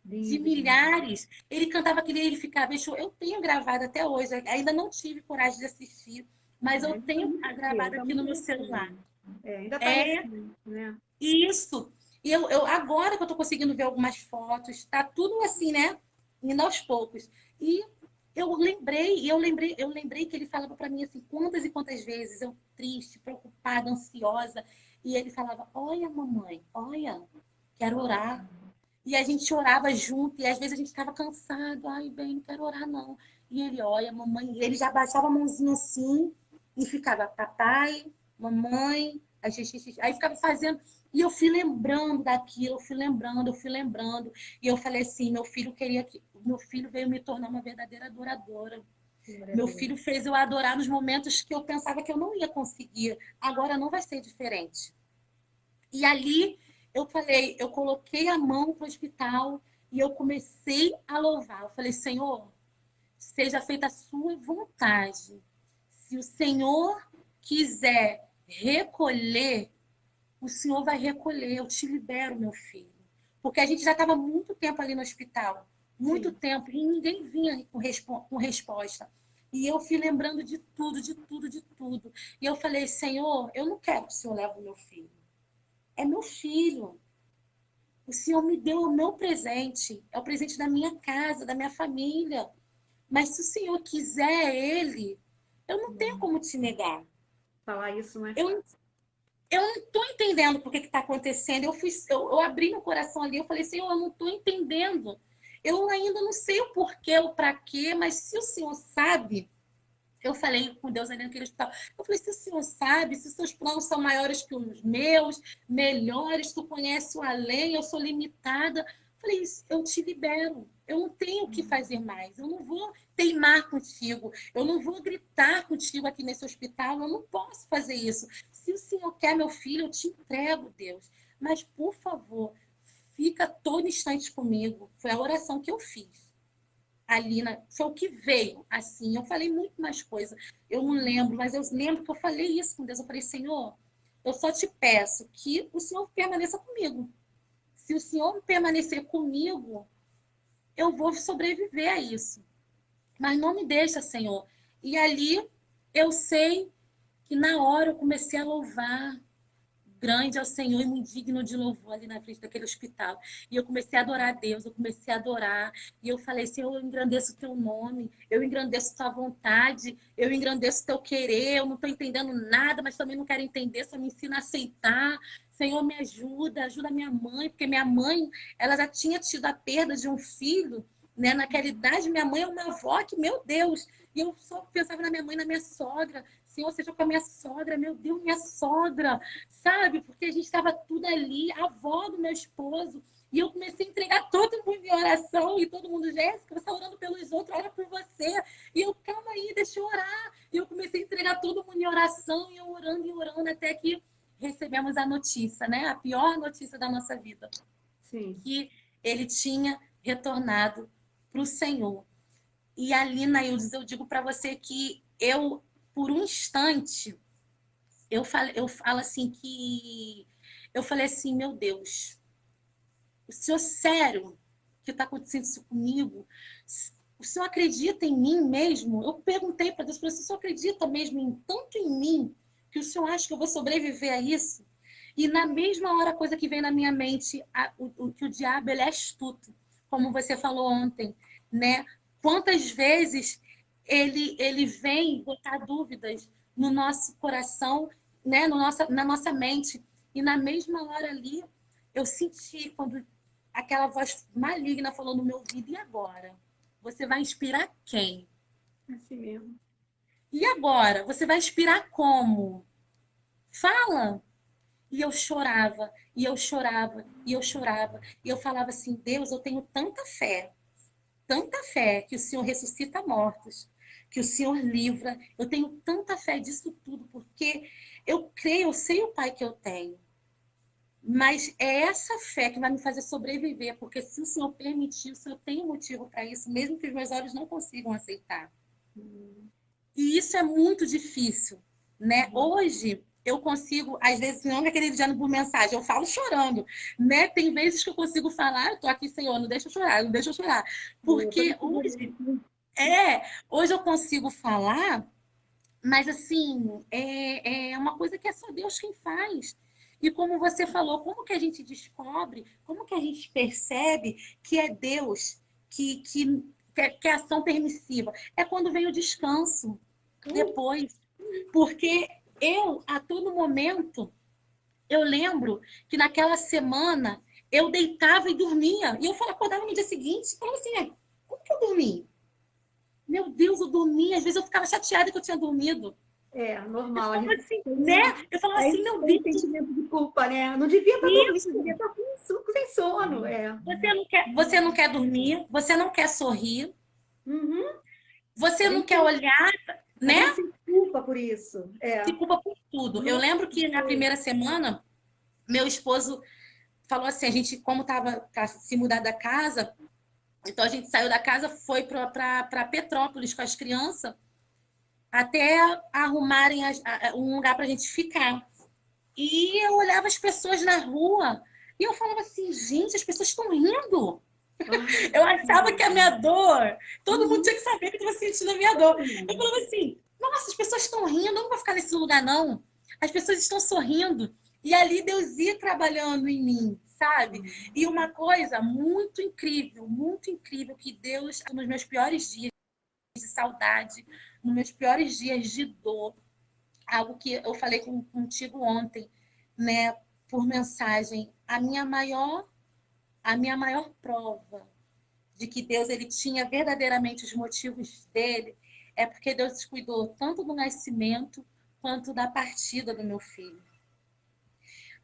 de Lindo demais. milhares. Ele cantava aquele, ele ficava. Eu tenho gravado até hoje, ainda não tive coragem de assistir, mas eu tenho gravado aqui no meu celular. Ainda está É recente, né? isso. E agora que eu estou conseguindo ver algumas fotos, está tudo assim, né? Indo aos poucos. E eu lembrei que ele falava para mim assim, quantas e quantas vezes eu triste, preocupada, ansiosa, e ele falava: "Olha, mamãe, olha, quero orar". E a gente orava junto, e às vezes a gente estava cansado, ai, bem, não quero orar não. E ele: "Olha, mamãe", e ele já baixava a mãozinha assim e ficava: "Papai, mamãe", aí ficava fazendo, e eu fui lembrando daquilo, eu fui lembrando, eu fui lembrando. E eu falei assim: meu filho veio me tornar uma verdadeira adoradora. Glória a Meu Deus. filho fez eu adorar nos momentos que eu pensava que eu não ia conseguir. Agora não vai ser diferente. E ali eu falei, eu coloquei a mão para o hospital e eu comecei a louvar. Eu falei: Senhor, seja feita a sua vontade. Se o Senhor quiser recolher, o Senhor vai recolher. Eu te libero, meu filho. Porque a gente já estava muito tempo ali no hospital, muito Sim. tempo, e ninguém vinha com resposta. E eu fui lembrando de tudo, de tudo, de tudo. E eu falei: Senhor, eu não quero que o Senhor leve o meu filho. É meu filho. O Senhor me deu o meu presente. É o presente da minha casa, da minha família. Mas se o Senhor quiser ele, eu não tenho como te negar. Falar isso, né? Eu, eu não estou entendendo por que está acontecendo. Eu abri meu coração ali, eu falei: Senhor, eu não estou entendendo. Eu ainda não sei o porquê, o para quê, mas se o Senhor sabe, eu falei com Deus ali naquele hospital. Eu falei: se o Senhor sabe, se os seus planos são maiores que os meus, melhores, tu conhece o além, eu sou limitada. Eu falei: eu te libero. Eu não tenho o que fazer mais. Eu não vou teimar contigo. Eu não vou gritar contigo aqui nesse hospital. Eu não posso fazer isso. Se o Senhor quer meu filho, eu te entrego, Deus. Mas, por favor, fica todo instante comigo. Foi a oração que eu fiz ali foi o que veio, assim. Eu falei muito mais coisa. Eu não lembro, mas eu lembro que eu falei isso com Deus. Eu falei: Senhor, eu só te peço que o Senhor permaneça comigo. Se o Senhor permanecer comigo, eu vou sobreviver a isso. Mas não me deixa, Senhor. E ali eu sei que na hora eu comecei a louvar. Grande é o Senhor e muito digno de louvor ali na frente daquele hospital. E eu comecei a adorar a Deus, eu comecei a adorar. E eu falei: Senhor, eu engrandeço o teu nome, eu engrandeço tua vontade, eu engrandeço o teu querer. Eu não estou entendendo nada, mas também não quero entender, só me ensina a aceitar. Senhor, me ajuda, ajuda minha mãe, porque minha mãe, ela já tinha tido a perda de um filho, né? Naquela idade, minha mãe é uma avó que, meu Deus, e eu só pensava na minha mãe, na minha sogra. Senhor, seja com a minha sogra, meu Deus, minha sogra, sabe? Porque a gente estava tudo ali, a avó do meu esposo. E eu comecei a entregar todo mundo em oração. E todo mundo: Jéssica, você está orando pelos outros, ora por você. E eu: calma aí, deixa eu orar. E eu comecei a entregar todo mundo em oração. E eu orando, até que recebemos a notícia, né? A pior notícia da nossa vida. Sim. Que ele tinha retornado para o Senhor. E ali, Naildes, eu digo para você que eu, por um instante, eu falo assim que eu falei assim: meu Deus, o senhor sério que está acontecendo isso comigo? O senhor acredita em mim mesmo? Eu perguntei para Deus, falei, o senhor acredita mesmo tanto em mim que o senhor acha que eu vou sobreviver a isso? E na mesma hora, a coisa que vem na minha mente, que o diabo ele é astuto, como você falou ontem, né? Quantas vezes ele vem botar dúvidas no nosso coração, né? Na nossa mente. E na mesma hora ali, eu senti quando aquela voz maligna falou no meu ouvido, e agora? Você vai inspirar quem? Assim mesmo. E agora? Você vai inspirar como? Fala! E eu chorava, e eu chorava, e eu chorava. E eu falava assim, Deus, eu tenho tanta fé que o Senhor ressuscita mortos, que o Senhor livra. Eu tenho tanta fé disso tudo, porque eu creio, eu sei o Pai que eu tenho. Mas é essa fé que vai me fazer sobreviver, porque se o Senhor permitir, o Senhor tem um motivo para isso, mesmo que os meus olhos não consigam aceitar. E isso é muito difícil, né? Hoje eu consigo, às vezes, não é acreditando por mensagem, eu falo chorando, né? Tem vezes que eu consigo falar, eu tô aqui, Senhor, não deixa eu chorar, não deixa eu chorar. Porque hoje eu consigo falar, mas assim, é uma coisa que é só Deus quem faz. E como você falou, como que a gente descobre, como que a gente percebe que é Deus que é ação permissiva? É quando vem o descanso, depois. Porque eu, a todo momento, eu lembro que naquela semana eu deitava e dormia. E eu falava, acordava no dia seguinte e falava assim, como que eu dormi? Meu Deus, eu dormi. Às vezes eu ficava chateada que eu tinha dormido. É, Eu normal. A falava gente assim, tem, né? Eu falava assim, meu tem Deus, sentimento de culpa, né? Não devia estar dormindo, devia isso. estar sem sono. É. Você não quer dormir, você não quer sorrir, Uhum. A você não quer gente, olhar, a né? gente se culpa por isso. Se É. culpa por tudo. Eu Não, lembro que na primeira semana, meu esposo falou assim, a gente, como estava para se mudar da casa, então a gente saiu da casa, foi para Petrópolis com as crianças, até arrumarem um lugar para a gente ficar. E eu olhava as pessoas na rua e eu falava assim, gente, as pessoas estão rindo. ai, Eu achava que a minha dor, todo mundo uhum. tinha que saber que eu estava sentindo a minha dor. Eu falava assim, nossa, as pessoas estão rindo, eu não vou ficar nesse lugar, não. As pessoas estão sorrindo. E ali Deus ia trabalhando em mim, sabe? E uma coisa muito incrível, que Deus, nos meus piores dias de saudade, nos meus piores dias de dor, algo que eu falei contigo ontem, né, por mensagem, a minha maior prova de que Deus ele tinha verdadeiramente os motivos dele é porque Deus cuidou tanto do nascimento quanto da partida do meu filho.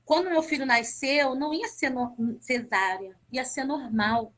Quando meu filho nasceu, não ia ser cesárea, ia ser normal.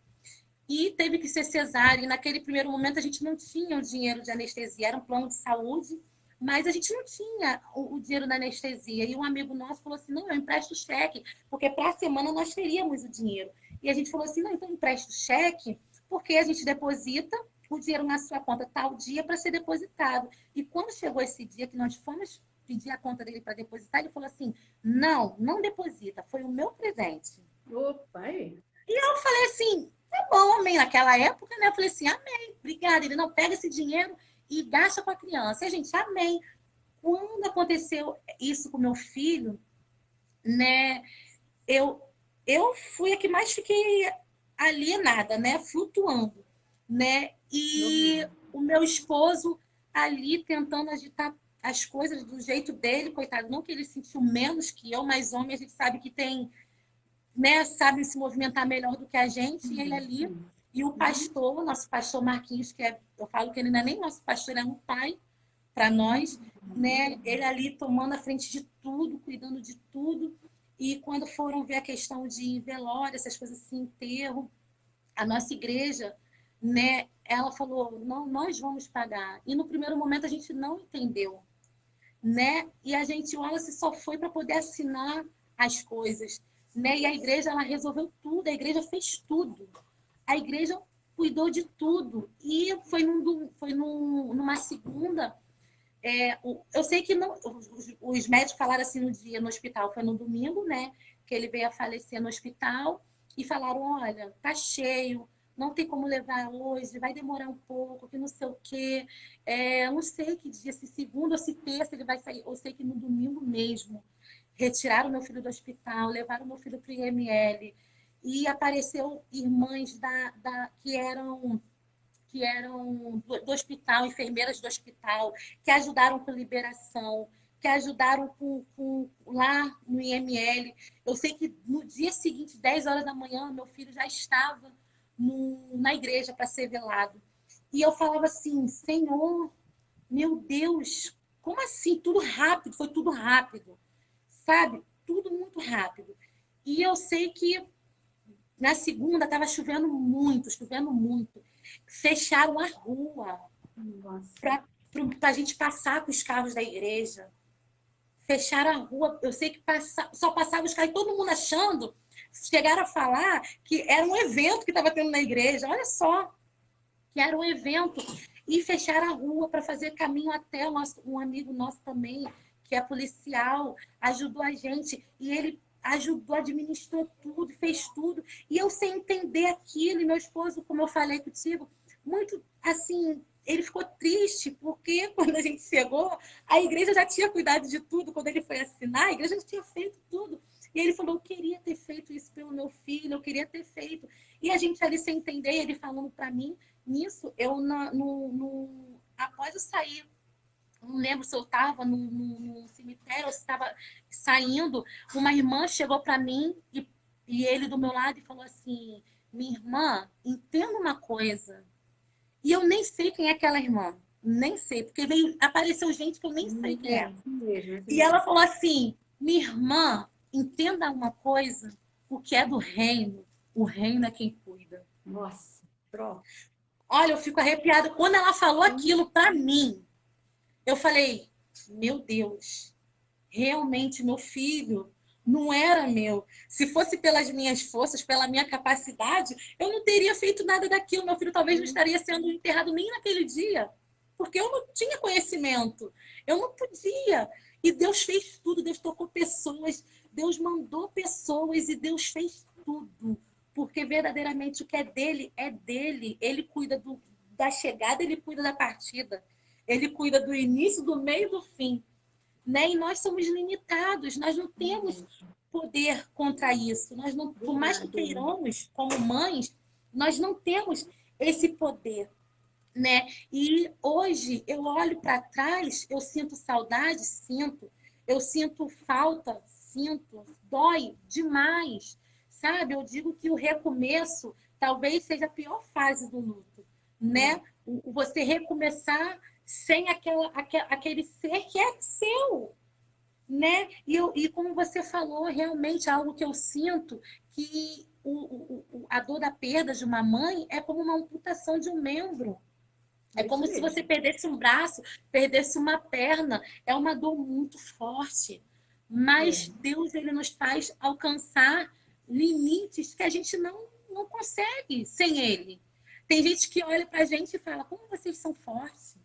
E teve que ser cesárea. E naquele primeiro momento a gente não tinha o dinheiro de anestesia, era um plano de saúde, mas a gente não tinha o dinheiro da anestesia. E um amigo nosso falou assim: não, eu empresto o cheque, porque para a semana nós teríamos o dinheiro. E a gente falou assim: não, então empresto o cheque, porque a gente deposita o dinheiro na sua conta tal dia para ser depositado. E quando chegou esse dia que nós fomos pedir a conta dele para depositar, ele falou assim: não, não deposita, foi o meu presente. Opa, aí. Eu falei assim, tá bom, amém. Naquela época, né? Eu falei assim, amém, obrigada. Ele não pega esse dinheiro e gasta com a criança. E a gente, amém. Quando aconteceu isso com meu filho, né? Eu, eu fui a que mais fiquei alienada, né? Flutuando, né? E Normal. o meu esposo ali tentando agitar as coisas do jeito dele, coitado. Não que ele sentiu menos que eu, mas homem a gente sabe que tem, né, sabem se movimentar melhor do que a gente, e ele ali, e o pastor, nosso pastor Marquinhos, eu falo que ele não é nem nosso pastor, ele é um pai para nós, né, ele ali tomando a frente de tudo, cuidando de tudo, e quando foram ver a questão de velório, essas coisas assim, enterro, a nossa igreja, né, ela falou, não, nós vamos pagar, e no primeiro momento a gente não entendeu, né? E a gente, o Wallace só foi para poder assinar as coisas, né? E a igreja ela resolveu tudo, a igreja fez tudo, a igreja cuidou de tudo e numa segunda. Eu sei que não, os médicos falaram assim no dia no hospital, foi no domingo, né? Que ele veio a falecer no hospital e falaram, olha, tá cheio, não tem como levar hoje, vai demorar um pouco, que não sei o quê. Eu não sei que dia, se segunda ou se terça ele vai sair. Eu sei que no domingo mesmo retiraram meu filho do hospital, levaram meu filho para o IML e apareceu irmãs que eram do hospital, enfermeiras do hospital, que ajudaram com liberação, que ajudaram lá no IML. Eu sei que no dia seguinte, 10 horas da manhã, meu filho já estava na igreja para ser velado. E eu falava assim, Senhor, meu Deus, como assim? Tudo rápido, foi tudo rápido, sabe? Tudo muito rápido. E eu sei que na segunda estava chovendo muito, chovendo muito. Fecharam a rua para a gente passar com os carros da igreja. Fecharam a rua, eu sei que só passavam os carros, e todo mundo achando, chegaram a falar que era um evento que estava tendo na igreja. Olha só, que era um evento. E fecharam a rua para fazer caminho até um amigo nosso também, que é policial, ajudou a gente. E ele ajudou, administrou tudo, fez tudo. E eu sem entender aquilo, e meu esposo, como eu falei contigo, muito assim, ele ficou triste, porque quando a gente chegou, a igreja já tinha cuidado de tudo. Quando ele foi assinar, a igreja já tinha feito tudo. E ele falou, eu queria ter feito isso pelo meu filho, eu queria ter feito. E a gente ali sem entender, ele falando para mim, nisso, eu após eu sair, não lembro se eu estava no cemitério ou se estava saindo, uma irmã chegou para mim e ele do meu lado e falou assim, minha irmã, entenda uma coisa. E eu nem sei quem é aquela irmã. Nem sei, porque apareceu gente que eu nem sei quem é. E ela falou assim, minha irmã, entenda uma coisa, o que é do reino, o reino é quem cuida. Nossa, pronto. Olha, eu fico arrepiada. Quando ela falou aquilo para mim, eu falei, meu Deus, realmente meu filho não era meu. Se fosse pelas minhas forças, pela minha capacidade, eu não teria feito nada daquilo. Meu filho talvez não estaria sendo enterrado nem naquele dia, porque eu não tinha conhecimento. Eu não podia. E Deus fez tudo, Deus tocou pessoas, Deus mandou pessoas e Deus fez tudo. Porque verdadeiramente o que é dele é dele. Ele cuida da chegada, ele cuida da partida. Ele cuida do início, do meio e do fim. Né? E nós somos limitados, nós não temos poder contra isso. Nós não, por mais que queiramos, como mães, nós não temos esse poder. Né? E hoje eu olho para trás, eu sinto saudade, eu sinto falta, dói demais, sabe? Eu digo que o recomeço talvez seja a pior fase do luto, né? Você recomeçar sem aquele ser que é seu, né? E como você falou, realmente é algo que eu sinto que a dor da perda de uma mãe é como uma amputação de um membro. É como se você perdesse um braço, perdesse uma perna. É uma dor muito forte. Mas Deus, ele nos faz alcançar limites que a gente não consegue sem ele. Tem gente que olha pra gente e fala, como vocês são fortes.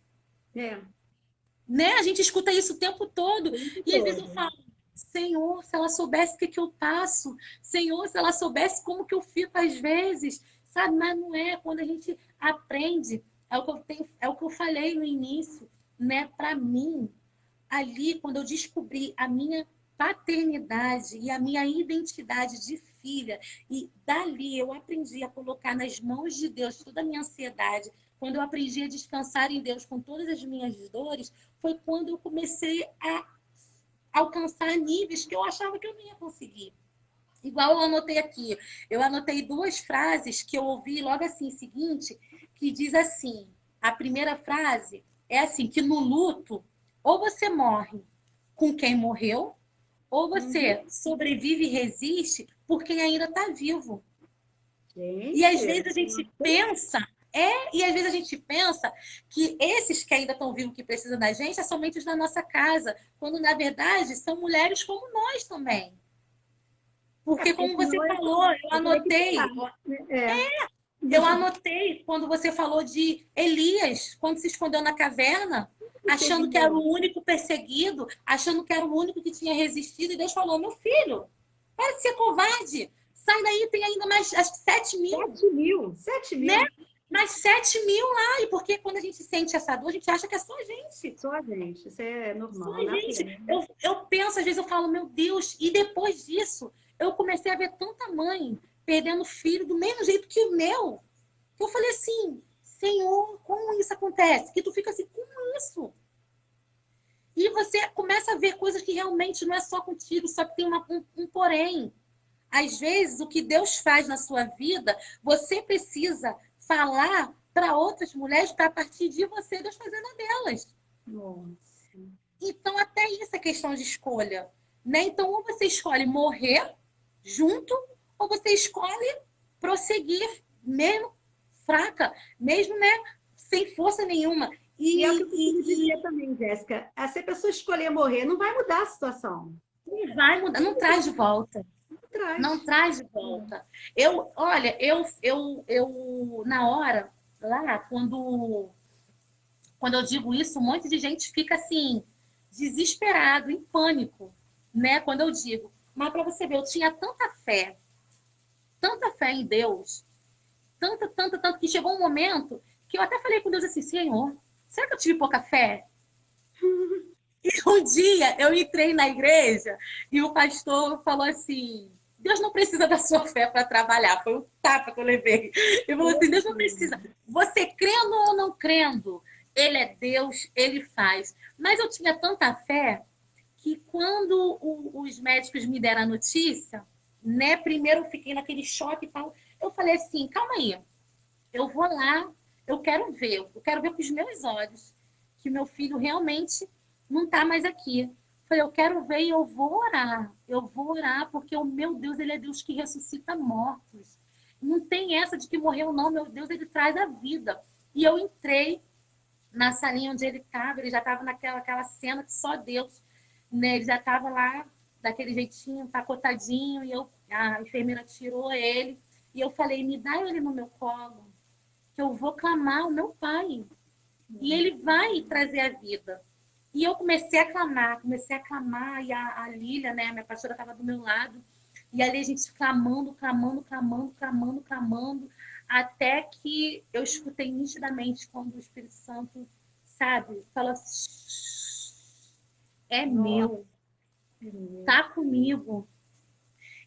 Né? A gente escuta isso o tempo todo. E às vezes eu falo, Senhor, se ela soubesse o que eu passo. Senhor, se ela soubesse como que eu fico às vezes. Sabe? Mas não é. Quando a gente aprende... É o que eu falei no início, né? Para mim, ali, quando eu descobri a minha paternidade e a minha identidade de filha, e dali eu aprendi a colocar nas mãos de Deus toda a minha ansiedade, quando eu aprendi a descansar em Deus com todas as minhas dores, foi quando eu comecei a alcançar níveis que eu achava que eu não ia conseguir. Igual eu anotei aqui. Eu anotei 2 frases que eu ouvi logo assim, seguinte, que diz assim, a primeira frase é assim, que no luto, ou você morre com quem morreu, ou você sobrevive e resiste por quem ainda está vivo. E às vezes a gente pensa, e às vezes a gente pensa que esses que ainda estão vivos, que precisam da gente, é somente os da nossa casa, quando na verdade são mulheres como nós também. Porque como você falou, eu anotei. Eu anotei quando você falou de Elias, quando se escondeu na caverna, achando que era o único perseguido, achando que era o único que tinha resistido, e Deus falou, meu filho, para de ser covarde, sai daí, tem ainda mais, acho que 7 mil. 7 mil, 7 mil. Né? Mais 7 mil lá. E porque quando a gente sente essa dor, a gente acha que é só a gente. Só a gente, isso é normal. Só a gente. Eu penso, às vezes eu falo, meu Deus. E depois disso, eu comecei a ver tanta mãe perdendo filho do mesmo jeito que o meu. Eu falei assim, Senhor, como isso acontece? Que tu fica assim, como isso? E você começa a ver coisas que realmente não é só contigo, só que tem um porém. Às vezes, o que Deus faz na sua vida, você precisa falar para outras mulheres para a partir de você, Deus fazer na delas. Nossa. Então, até isso é questão de escolha. Né? Então, ou você escolhe morrer junto, ou você escolhe prosseguir, mesmo fraca, mesmo né, sem força nenhuma. E é o que eu costumo dizer também, Jéssica. Se a pessoa escolher morrer, não vai mudar a situação. Não vai mudar, não traz de volta. Não traz de volta. Olha, na hora, lá, quando eu digo isso, um monte de gente fica assim, desesperado, em pânico, né? Quando eu digo. Mas para você ver, eu tinha tanta fé em Deus, tanto, que chegou um momento que eu até falei com Deus assim, Senhor, será que eu tive pouca fé? E um dia eu entrei na igreja e o pastor falou assim, Deus não precisa da sua fé para trabalhar. Foi um tapa que eu levei. Ele falou assim, Deus não precisa. Você crendo ou não crendo, Ele é Deus, Ele faz. Mas eu tinha tanta fé que quando os médicos me deram a notícia, né, primeiro eu fiquei naquele choque e tal, eu falei assim, calma aí, eu vou lá, eu quero ver com os meus olhos que meu filho realmente não está mais aqui. Falei, eu quero ver e eu vou orar, porque o meu Deus, ele é Deus que ressuscita mortos. Não tem essa de que morreu, não, meu Deus, ele traz a vida. E eu entrei na salinha onde ele estava, ele já estava naquela cena que só Deus, né? Ele já estava lá, daquele jeitinho, empacotadinho, e a enfermeira tirou ele, e eu falei, me dá ele no meu colo, que eu vou clamar o meu pai, e ele vai trazer a vida. E eu comecei a clamar, e a Lília, né, a minha pastora, estava do meu lado, e ali a gente clamando, até que eu escutei nitidamente quando o Espírito Santo, sabe, falou assim, é meu, tá comigo.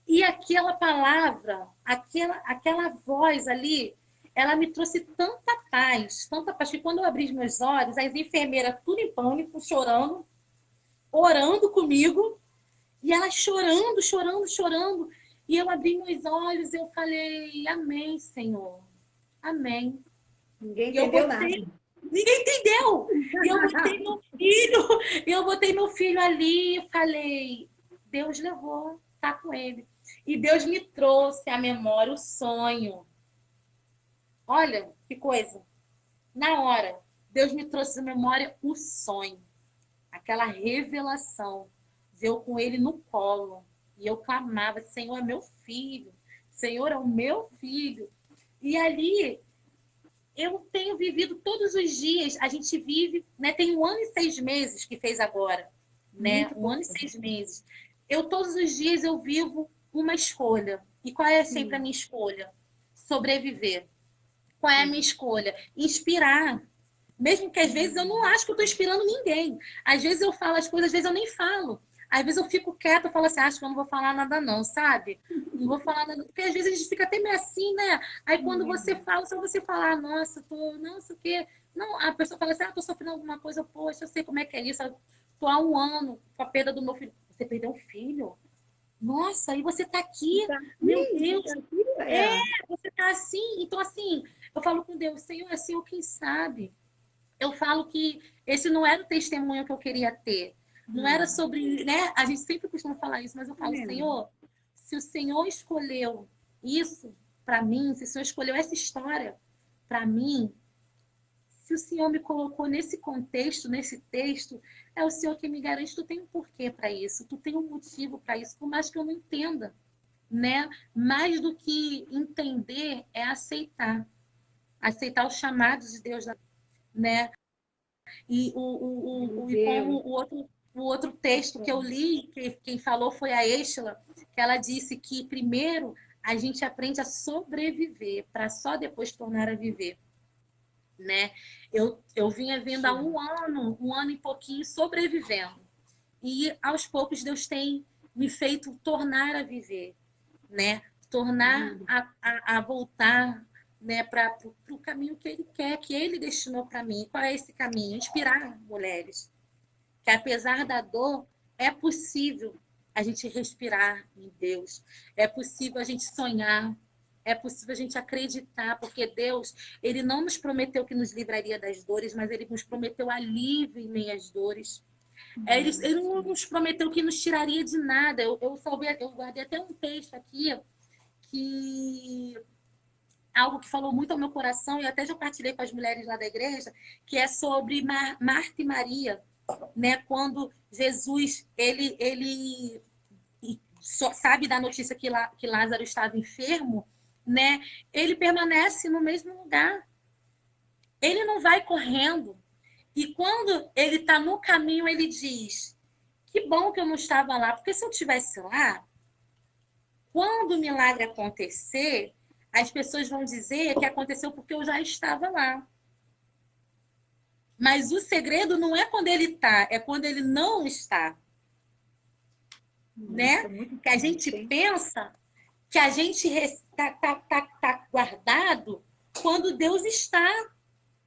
E aquela palavra, aquela voz ali, ela me trouxe tanta paz, que quando eu abri os meus olhos, as enfermeiras tudo em pânico, chorando, orando comigo, e elas chorando. E eu abri meus olhos e eu falei, amém, Senhor. Amém. Ninguém entendeu nada. Ninguém entendeu. E eu botei meu filho ali e falei, Deus levou, tá com ele. E Deus me trouxe à memória o sonho. Olha que coisa. Na hora, Deus me trouxe à memória o sonho. Aquela revelação. Eu com ele no colo. E eu clamava, Senhor é meu filho. Senhor é o meu filho. E ali, eu tenho vivido todos os dias. A gente vive, né? Tem 1 ano e 6 meses que fez agora. Né? 1 ano e 6 meses. Todos os dias, eu vivo uma escolha. E qual é sempre a minha escolha? Sobreviver. Qual é a minha escolha? Inspirar. Mesmo que às vezes eu não acho que eu estou inspirando ninguém. Às vezes eu falo as coisas, às vezes eu nem falo. Às vezes eu fico quieta, eu falo assim, acho que eu não vou falar nada não, sabe? Não vou falar nada. Porque às vezes a gente fica até meio assim, né? Aí quando você fala, só você falar, nossa, não sei o quê. Não, a pessoa fala assim, tô sofrendo alguma coisa, poxa, eu sei como é que é isso. Eu tô há 1 ano com a perda do meu filho. Você perdeu um filho? Nossa, e você tá aqui, meu Deus. Você tá assim. Então, assim, eu falo com Deus, Senhor, assim, o quem sabe? Eu falo que esse não era o testemunho que eu queria ter. Não era sobre, né? A gente sempre costuma falar isso, mas eu falo, Senhor, se o Senhor escolheu isso para mim, se o Senhor escolheu essa história para mim, se o Senhor me colocou nesse contexto, nesse texto, é o Senhor que me garante, tu tem um porquê para isso, tu tem um motivo para isso, por mais que eu não entenda, né? Mais do que entender é aceitar os chamados de Deus, né? E como o outro texto que eu li, que quem falou foi a Êxila, que ela disse que primeiro a gente aprende a sobreviver para só depois tornar a viver, né? Eu vinha vindo há um ano e pouquinho sobrevivendo. E aos poucos Deus tem me feito tornar a viver, né? Tornar a voltar, né, para o caminho que Ele quer, que Ele destinou para mim. Qual é esse caminho? Inspirar mulheres. Que apesar da dor, é possível a gente respirar em Deus. É possível a gente sonhar. É possível a gente acreditar, porque Deus, Ele não nos prometeu que nos livraria das dores, mas Ele nos prometeu alívio em meio às dores. Ele não nos prometeu que nos tiraria de nada. Eu guardei até um texto aqui, que algo que falou muito ao meu coração, e até já partilhei com as mulheres lá da igreja, que é sobre Marta e Maria, né? Quando Jesus, ele sabe da notícia que Lázaro estava enfermo, né? Ele permanece no mesmo lugar. Ele não vai correndo. E quando ele está no caminho, ele diz: que bom que eu não estava lá, porque se eu estivesse lá, quando o milagre acontecer, as pessoas vão dizer que aconteceu porque eu já estava lá. Mas o segredo não é quando ele está, é quando ele não está. Né? Que a gente pensa que a gente está guardado quando Deus está.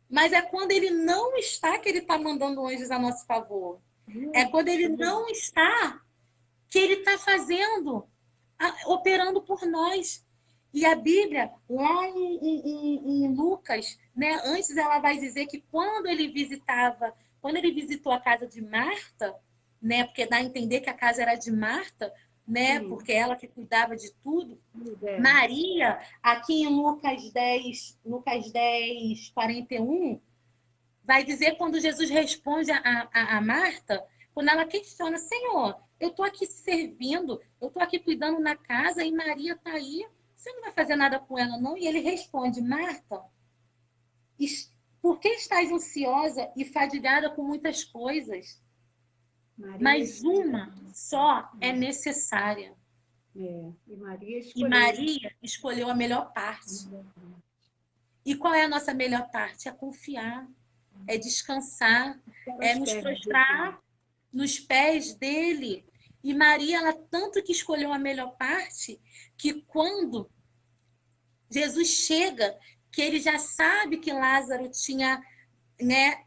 Mas é quando ele não está que ele está mandando anjos a nosso favor. É quando ele não está que ele está fazendo, operando por nós. E a Bíblia, lá em Lucas, né, antes ela vai dizer que quando ele visitou a casa de Marta, né, porque dá a entender que a casa era de Marta, né, porque ela que cuidava de tudo. Maria, aqui em Lucas 10, 41, vai dizer quando Jesus responde a Marta, quando ela questiona: Senhor, eu estou aqui servindo, eu estou aqui cuidando na casa e Maria está aí, você não vai fazer nada com ela, não? E ele responde: Marta, por que estás ansiosa e fadigada com muitas coisas? Mas uma só é necessária. E Maria escolheu a melhor parte. E qual é a nossa melhor parte? É confiar, é descansar, é nos prostrar nos pés dele. E Maria, ela tanto que escolheu a melhor parte, que quando Jesus chega, que ele já sabe que Lázaro tinha, né,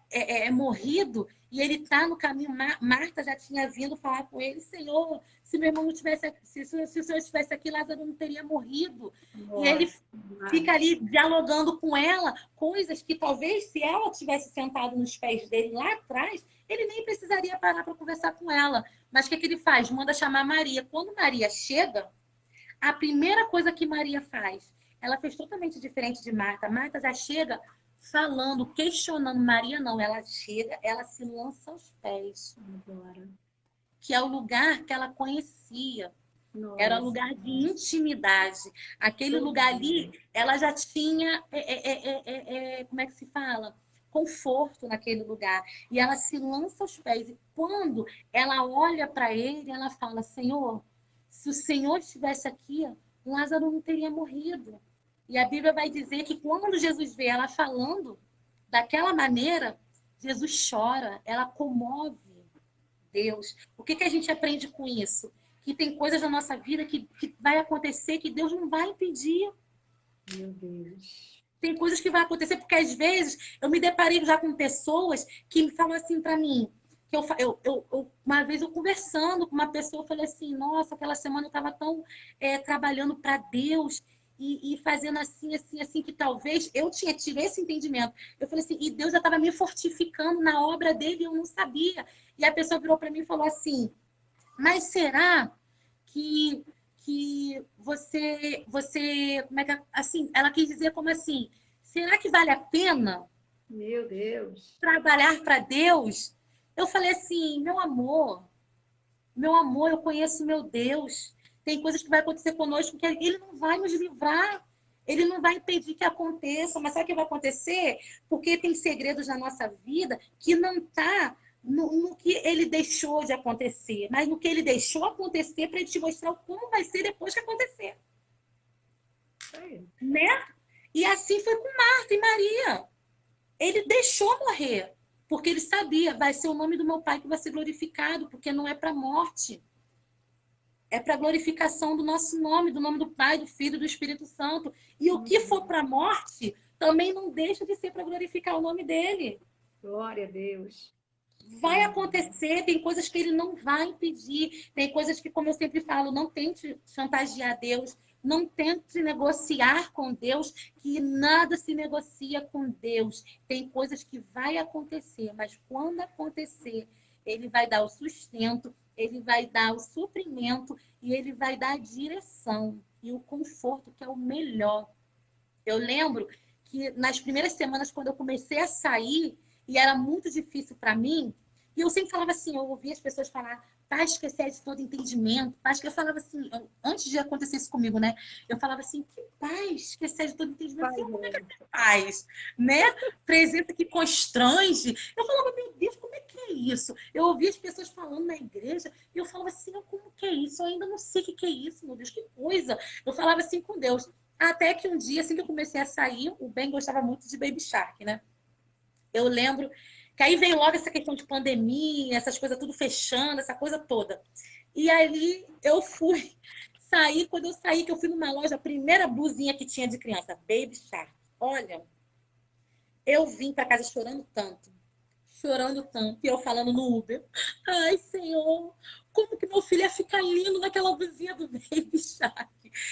morrido, e ele está no caminho. Marta já tinha vindo falar com ele: Senhor, se meu irmão não tivesse aqui, se o Senhor estivesse aqui, Lázaro não teria morrido. Nossa, e ele fica ali dialogando com ela, coisas que talvez, se ela tivesse sentado nos pés dele lá atrás, ele nem precisaria parar para conversar com ela. Mas o que ele faz? Manda chamar Maria. Quando Maria chega, a primeira coisa que Maria faz, ela fez totalmente diferente de Marta. Marta já chega falando, questionando. Maria não, ela chega, ela se lança aos pés. Agora. Que é o lugar que ela conhecia. Nossa. Era lugar de intimidade. Aquele lugar ali, ela já tinha, como é que se fala? Conforto naquele lugar. E ela se lança aos pés. E quando ela olha para ele, ela fala: Senhor, se o Senhor estivesse aqui, Lázaro não teria morrido. E a Bíblia vai dizer que quando Jesus vê ela falando daquela maneira, Jesus chora, ela comove Deus. O que a gente aprende com isso? Que tem coisas na nossa vida que vai acontecer que Deus não vai impedir. Meu Deus. Tem coisas que vai acontecer, porque às vezes eu me deparei já com pessoas que me falam assim para mim, que uma vez eu conversando com uma pessoa, eu falei assim: nossa, aquela semana eu estava tão trabalhando para Deus e fazendo assim, assim, assim, que talvez eu tinha tido esse entendimento. Eu falei assim, e Deus já estava me fortificando na obra dele e eu não sabia. E a pessoa virou para mim e falou assim: mas será que você, como é que, assim, ela quis dizer como assim, será que vale a pena? Meu Deus. Trabalhar para Deus? Eu falei assim: meu amor, eu conheço meu Deus. Tem coisas que vai acontecer conosco que ele não vai nos livrar. Ele não vai impedir que aconteça. Mas sabe o que vai acontecer? Porque tem segredos na nossa vida que não está no que ele deixou de acontecer, mas no que ele deixou acontecer para ele te mostrar como vai ser depois que acontecer. aí. Né? E assim foi com Marta e Maria. Ele deixou morrer, porque ele sabia, vai ser o nome do meu pai que vai ser glorificado, porque não é para morte. É para glorificação do nosso nome, do nome do Pai, do Filho e do Espírito Santo. E o que for para a morte, também não deixa de ser para glorificar o nome dele. Glória a Deus. Vai acontecer, tem coisas que ele não vai impedir, tem coisas que, como eu sempre falo, não tente chantagear Deus, não tente negociar com Deus, que nada se negocia com Deus. Tem coisas que vai acontecer, mas quando acontecer, ele vai dar o sustento, ele vai dar o suprimento e ele vai dar a direção e o conforto, que é o melhor. Eu lembro que nas primeiras semanas, quando eu comecei a sair, e era muito difícil para mim, e eu sempre falava assim, eu ouvia as pessoas falar, paz que excede todo entendimento, paz que eu falava assim, antes de acontecer isso comigo, né? Eu falava assim, que paz que excede todo entendimento, assim, como é que é paz, né? Presença que constrange. Eu falava, meu Deus, como é que é isso? Eu ouvia as pessoas falando na igreja, e eu falava assim, como que é isso? Eu ainda não sei o que é isso, meu Deus, que coisa. Eu falava assim com Deus. Até que um dia, assim que eu comecei a sair, o Ben gostava muito de Baby Shark, né? Eu lembro que aí veio logo essa questão de pandemia, essas coisas tudo fechando, essa coisa toda. E aí eu fui sair, quando eu saí, que eu fui numa loja, a primeira blusinha que tinha de criança, Baby Shark. Olha, eu vim para casa chorando tanto, e eu falando no Uber, ai, Senhor, como que meu filho ia ficar lindo naquela blusinha do Baby Shark?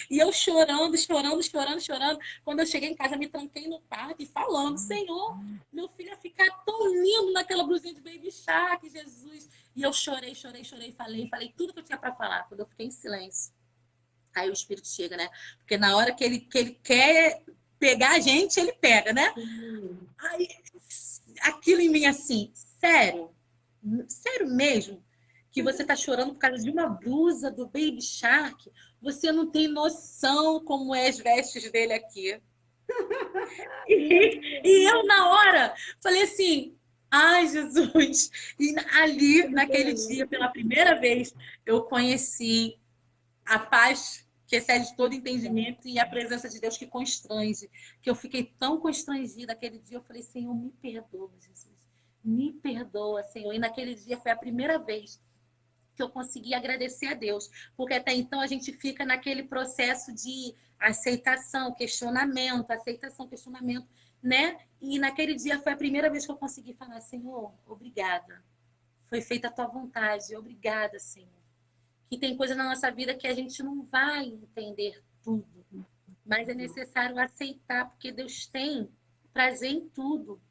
E eu chorando, chorando, chorando, chorando. Quando eu cheguei em casa, me tranquei no quarto e falando, Senhor, meu filho ia ficar tão lindo naquela blusinha de Baby Shark, Jesus. E eu chorei, chorei, chorei, falei tudo que eu tinha para falar. Quando eu fiquei em silêncio, aí o Espírito chega, né? Porque na hora que ele quer pegar a gente, ele pega, né? Aí, aquilo em mim assim, sério? Sério mesmo? Que você tá chorando por causa de uma blusa do Baby Shark? Você não tem noção como é as vestes dele aqui. E eu, na hora, falei assim, ai, Jesus. E ali, naquele dia, pela primeira vez, eu conheci a paz que excede todo entendimento e a presença de Deus que constrange. Que eu fiquei tão constrangida aquele dia, eu falei, Senhor, me perdoa, Jesus. Me perdoa, Senhor. E naquele dia foi a primeira vez que eu consegui agradecer a Deus, porque até então a gente fica naquele processo de aceitação, questionamento, aceitação, questionamento, né? E naquele dia foi a primeira vez que eu consegui falar, Senhor, obrigada. Foi feita a tua vontade, obrigada, Senhor. Que tem coisa na nossa vida que a gente não vai entender tudo, mas é necessário aceitar, porque Deus tem prazer em tudo,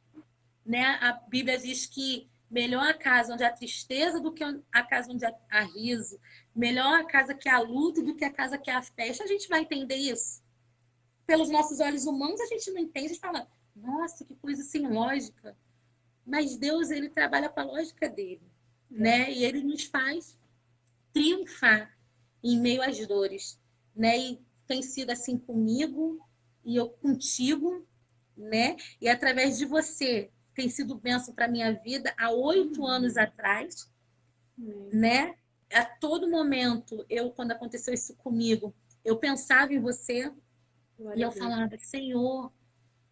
né? A Bíblia diz que melhor a casa onde há tristeza do que a casa onde há riso. Melhor a casa que há luto do que a casa que há festa. A gente vai entender isso? Pelos nossos olhos humanos, a gente não entende. A gente fala, nossa, que coisa sem lógica. Mas Deus, ele trabalha com a lógica dele, né? E ele nos faz triunfar em meio às dores, né? E tem sido assim comigo e eu contigo, né? E através de você tem sido bênção para minha vida há 8 anos atrás, né? A todo momento, quando aconteceu isso comigo, eu pensava em você e eu falava, Senhor,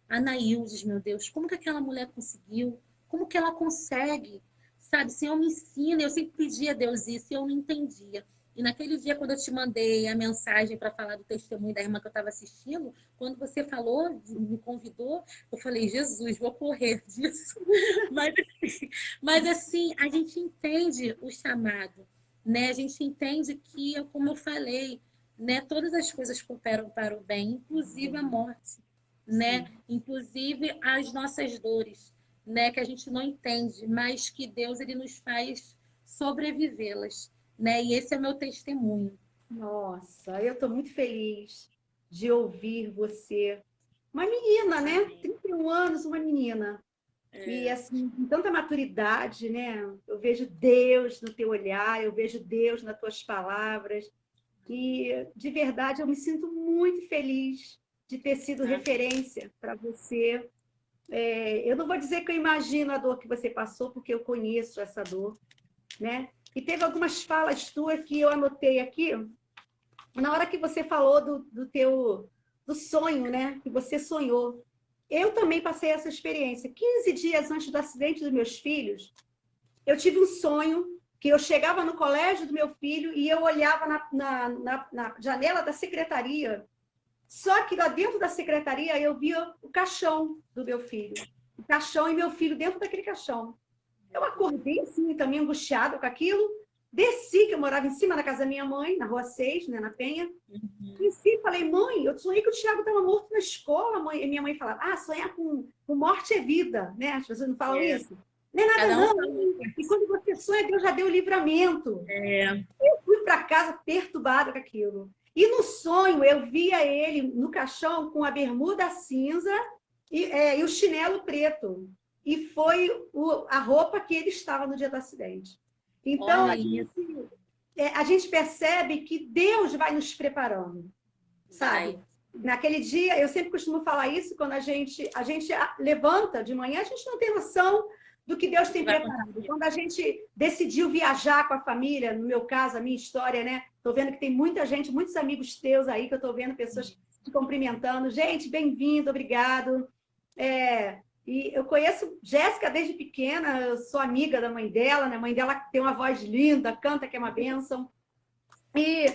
Anaíldes, meu Deus, como que aquela mulher conseguiu? Como que ela consegue? Sabe, Senhor, me ensina. Eu sempre pedia a Deus isso e eu não entendia. E naquele dia, quando eu te mandei a mensagem para falar do testemunho da irmã que eu estava assistindo, quando você falou, me convidou, eu falei, Jesus, vou correr disso. Mas assim, a gente entende o chamado, né? A gente entende que, como eu falei, né, todas as coisas cooperam para o bem, inclusive a morte, né? Inclusive as nossas dores, né? Que a gente não entende, mas que Deus ele nos faz sobrevivê-las, né? E esse é meu testemunho. Nossa, eu estou muito feliz de ouvir você. Uma menina, né? 31 anos, uma menina. E assim, com tanta maturidade, né? Eu vejo Deus no teu olhar, eu vejo Deus nas tuas palavras. E de verdade eu me sinto muito feliz de ter sido referência para você. Eu não vou dizer que eu imagino a dor que você passou, porque eu conheço essa dor, né? E teve algumas falas tuas que eu anotei aqui. Na hora que você falou do teu do sonho, né? Que você sonhou. Eu também passei essa experiência. 15 dias antes do acidente dos meus filhos, eu tive um sonho que eu chegava no colégio do meu filho e eu olhava na janela da secretaria. Só que lá dentro da secretaria eu via o caixão do meu filho. O caixão e meu filho dentro daquele caixão. Eu acordei assim, também angustiada com aquilo. Desci, que eu morava em cima da casa da minha mãe, na Rua 6, né, na Penha. Desci e falei, mãe, eu sonhei que o Thiago estava morto na escola. Mãe. E minha mãe falava, sonhar com morte é vida, né? As pessoas não falam isso. Não é nada, não. E quando você sonha, Deus já deu o livramento. Eu fui para casa perturbada com aquilo. E no sonho, eu via ele no caixão com a bermuda cinza e o chinelo preto. E foi a roupa que ele estava no dia do acidente. Então, a gente percebe que Deus vai nos preparando, sabe? Naquele dia, eu sempre costumo falar isso, quando a gente levanta de manhã, a gente não tem noção do que Deus tem preparado. Quando a gente decidiu viajar com a família, no meu caso, a minha história, né? Estou vendo que tem muita gente, muitos amigos teus aí, que eu estou vendo pessoas te cumprimentando. Gente, bem-vindo, obrigado. E eu conheço Jéssica desde pequena, eu sou amiga da mãe dela, né? A mãe dela tem uma voz linda, canta que é uma bênção. E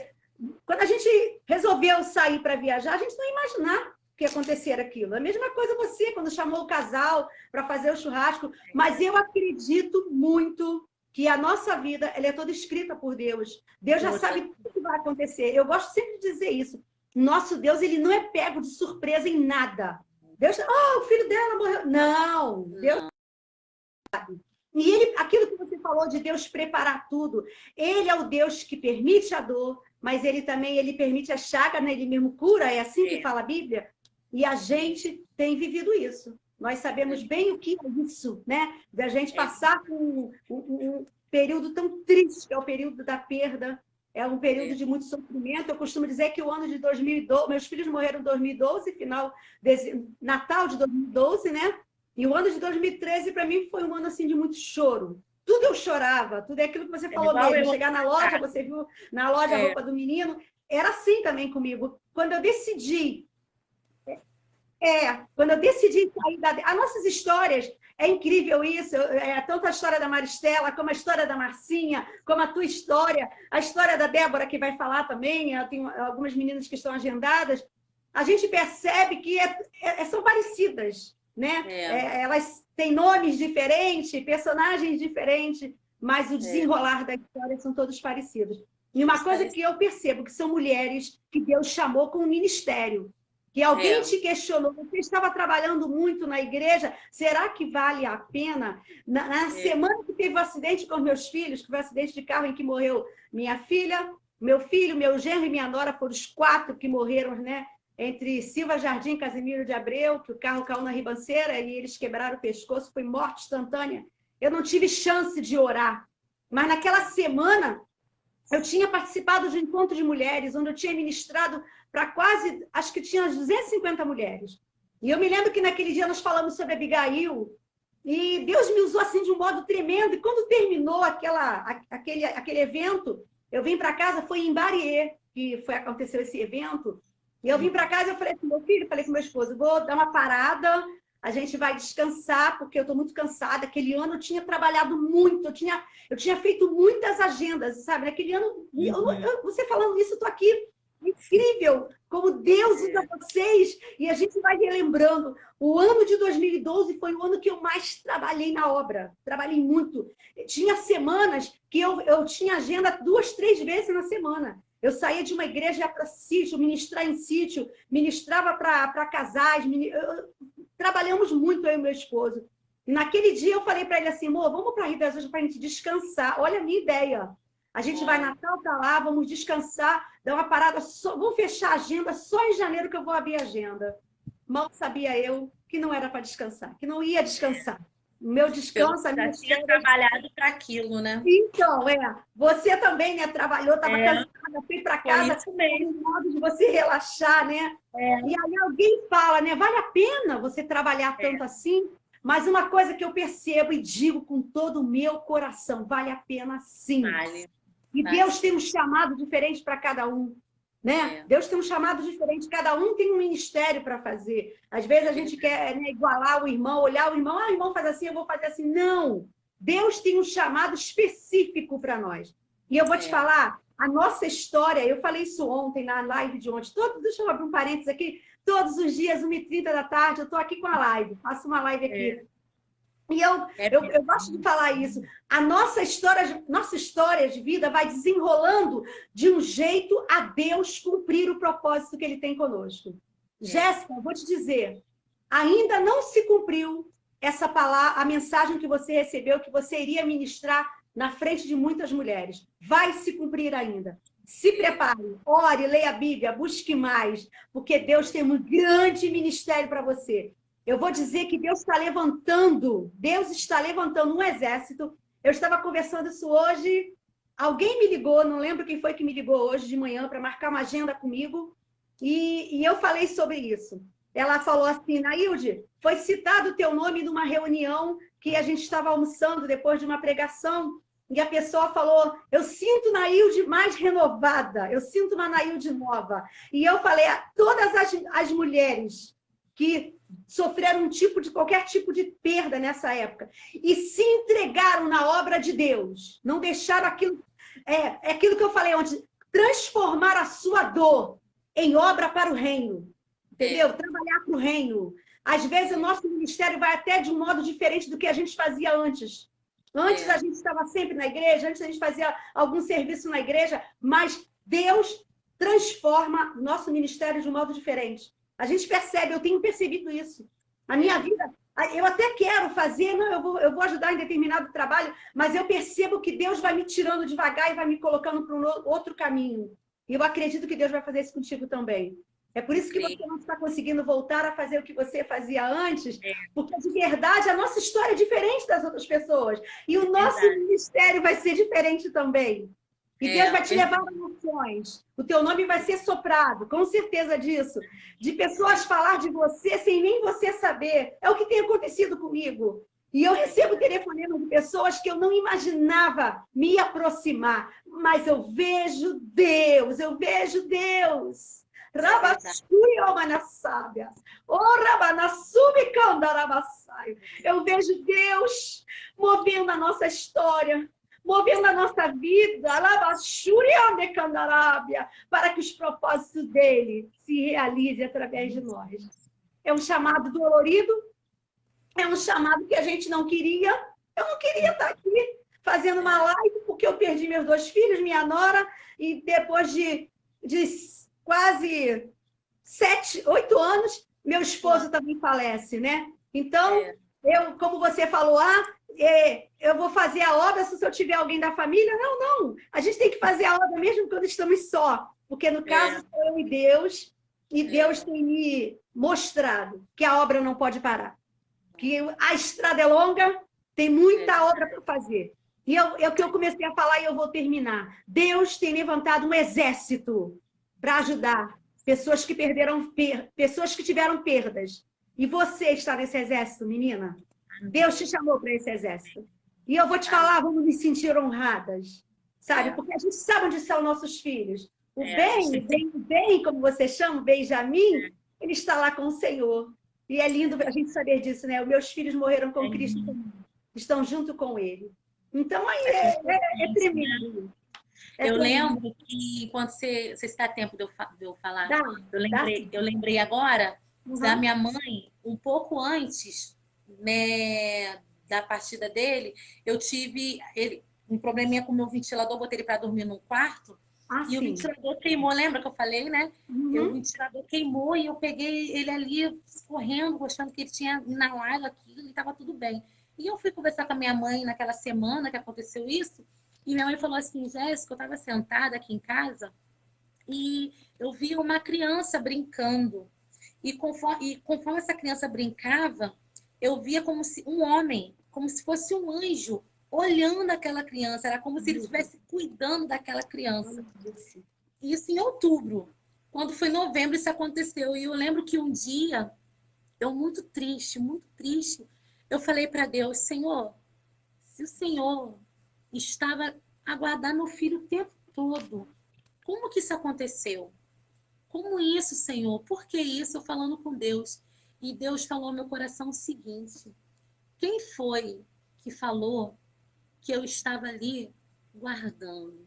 quando a gente resolveu sair para viajar, a gente não ia imaginar que ia acontecer aquilo. A mesma coisa você, quando chamou o casal para fazer o churrasco. Mas eu acredito muito que a nossa vida ela é toda escrita por Deus. Deus já sabe tudo que vai acontecer. Eu gosto sempre de dizer isso. Nosso Deus, ele não é pego de surpresa em nada. Deus, o filho dela morreu. Não, Deus sabe. E aquilo que você falou de Deus preparar tudo, ele é o Deus que permite a dor, mas ele também permite a chaga, né? Ele mesmo cura, é assim que fala a Bíblia. E a gente tem vivido isso. Nós sabemos bem o que é isso, né? Da gente passar por um período tão triste, que é o período da perda. É um período de muito sofrimento. Eu costumo dizer que o ano de 2012... Meus filhos morreram em 2012, Natal de 2012, né? E o ano de 2013, para mim, foi um ano assim, de muito choro. Tudo eu chorava, tudo é aquilo que você falou mesmo. Chegar na loja, você viu na loja a roupa do menino. Era assim também comigo. Quando eu decidi sair As nossas histórias, é incrível isso, tanto a história da Maristela, como a história da Marcinha, como a tua história, a história da Débora, que vai falar também, tem algumas meninas que estão agendadas, a gente percebe que são parecidas, né? Elas têm nomes diferentes, personagens diferentes, mas o desenrolar da história são todos parecidos. E uma coisa que eu percebo, que são mulheres que Deus chamou com um ministério. Que alguém te questionou, você estava trabalhando muito na igreja, será que vale a pena? Na semana que teve o acidente com meus filhos, que foi o acidente de carro em que morreu minha filha, meu filho, meu genro e minha nora, foram os 4 que morreram, né? Entre Silva Jardim e Casimiro de Abreu, que o carro caiu na ribanceira e eles quebraram o pescoço, foi morte instantânea. Eu não tive chance de orar. Mas naquela semana, eu tinha participado de um encontro de mulheres, onde eu tinha ministrado para quase, acho que tinha 250 mulheres. E eu me lembro que naquele dia nós falamos sobre Abigail, e Deus me usou assim de um modo tremendo, e quando terminou aquele evento, eu vim para casa, foi em Bariê, que aconteceu esse evento, e eu vim para casa e eu falei com meu filho, falei com meu esposo, vou dar uma parada, a gente vai descansar, porque eu estou muito cansada. Aquele ano eu tinha trabalhado muito, eu tinha feito muitas agendas, sabe? Naquele ano, você falando isso, eu estou aqui. Incrível como Deus usa vocês. E a gente vai relembrando. O ano de 2012 foi o ano que eu mais trabalhei na obra. Trabalhei muito. Tinha semanas que eu tinha agenda 2, 3 vezes na semana. Eu saía de uma igreja para sítio, ministrar em sítio, ministrava para casais. Trabalhamos muito, eu e meu esposo. E naquele dia eu falei para ele assim, amor, vamos para Rio das Ostras para a gente descansar. Olha a minha ideia. A gente vai Natal para lá, vamos descansar, dar uma parada, vamos fechar a agenda, só em janeiro que eu vou abrir a agenda. Mal sabia eu que não era para descansar, que não ia descansar. O meu descanso... Eu já tinha trabalhado para aquilo, né? Então, você também, né, trabalhou, estava cansada, foi para casa, com um modo de você relaxar, né? E aí alguém fala, né, vale a pena você trabalhar tanto assim? Mas uma coisa que eu percebo e digo com todo o meu coração, vale a pena sim. Vale. E Deus tem um chamado diferente para cada um. né? Deus tem um chamado diferente, cada um tem um ministério para fazer. Às vezes a gente quer, né, igualar o irmão, olhar o irmão, o irmão faz assim, eu vou fazer assim. Não! Deus tem um chamado específico para nós. E eu vou te falar, a nossa história, eu falei isso ontem, na live de ontem, deixa eu abrir um parênteses aqui, todos os dias, 1h30 da tarde, eu estou aqui com a live, faço uma live aqui. E eu gosto de falar isso. A nossa história de vida vai desenrolando de um jeito a Deus cumprir o propósito que Ele tem conosco. Jéssica, eu vou te dizer, ainda não se cumpriu essa palavra, a mensagem que você recebeu, que você iria ministrar na frente de muitas mulheres. Vai se cumprir ainda. Se prepare, ore, leia a Bíblia, busque mais, porque Deus tem um grande ministério para você. Eu vou dizer que Deus está levantando um exército. Eu estava conversando isso hoje, alguém me ligou, não lembro quem foi que me ligou hoje de manhã para marcar uma agenda comigo, e eu falei sobre isso. Ela falou assim, Nailde, foi citado o teu nome numa reunião que a gente estava almoçando depois de uma pregação, e a pessoa falou, eu sinto Nailde mais renovada, eu sinto uma Nailde nova. E eu falei, a todas as mulheres que sofreram qualquer tipo de perda nessa época e se entregaram na obra de Deus, não deixaram aquilo, aquilo que eu falei ontem, transformar a sua dor em obra para o reino, entendeu? Trabalhar para o reino. Às vezes o nosso ministério vai até de um modo diferente do que a gente fazia antes. Antes a gente estava sempre na igreja, antes a gente fazia algum serviço na igreja, mas Deus transforma o nosso ministério de um modo diferente. A gente percebe, eu tenho percebido isso. A minha vida, eu até quero fazer, não, eu vou ajudar em determinado trabalho, mas eu percebo que Deus vai me tirando devagar e vai me colocando para um outro caminho. E eu acredito que Deus vai fazer isso contigo também. É por isso que você não está conseguindo voltar a fazer o que você fazia antes, porque de verdade a nossa história é diferente das outras pessoas. E o nosso ministério vai ser diferente também. E Deus vai te levar a nações. O teu nome vai ser soprado, com certeza disso. De pessoas falar de você sem nem você saber. É o que tem acontecido comigo. E eu recebo telefonema de pessoas que eu não imaginava me aproximar. Mas eu vejo Deus, eu vejo Deus. Eu vejo Deus movendo a nossa história, movendo a nossa vida, para que os propósitos dele se realizem através de nós. É um chamado dolorido, é um chamado que a gente não queria. Eu não queria estar aqui fazendo uma live, porque eu perdi meus 2 filhos, minha nora, e depois de quase 7, 8 anos, meu esposo também falece, né? Então, como você falou, eu vou fazer a obra se eu tiver alguém da família. Não. A gente tem que fazer a obra mesmo quando estamos só. Porque, no caso, sou eu e Deus tem me mostrado que a obra não pode parar. Que a estrada é longa, tem muita obra para fazer. E é o que eu comecei a falar e eu vou terminar. Deus tem levantado um exército para ajudar pessoas que pessoas que tiveram perdas. E você está nesse exército, menina? Deus te chamou para esse exército. E eu vou te falar, vamos nos sentir honradas, sabe? Porque a gente sabe onde são nossos filhos. O bem, como você chama, o Benjamin, ele está lá com o Senhor. E é lindo a gente saber disso, né? Os meus filhos morreram com Cristo, estão junto com ele. Então, aí é tremendo. Eu lembro que, quando você está a tempo de eu falar, eu lembrei agora da minha mãe, um pouco antes, né, da partida dele, eu tive um probleminha com o meu ventilador, botei ele para dormir num quarto, e o ventilador queimou, lembra que eu falei, né? O ventilador queimou e eu peguei ele ali correndo, achando que ele tinha inalado aquilo e estava tudo bem. E eu fui conversar com a minha mãe naquela semana que aconteceu isso, e minha mãe falou assim, Jéssica, eu estava sentada aqui em casa e eu vi uma criança brincando. E conforme essa criança brincava, eu via como se um homem, como se fosse um anjo, olhando aquela criança. Era como se ele estivesse cuidando daquela criança. Isso em outubro. Quando foi novembro, isso aconteceu. E eu lembro que um dia, eu muito triste, eu falei para Deus, Senhor, se o Senhor estava a guardar meu filho o tempo todo, como que isso aconteceu? como isso, Senhor? Por que isso? Eu falando com Deus. E Deus falou ao meu coração o seguinte: quem foi que falou que eu estava ali guardando?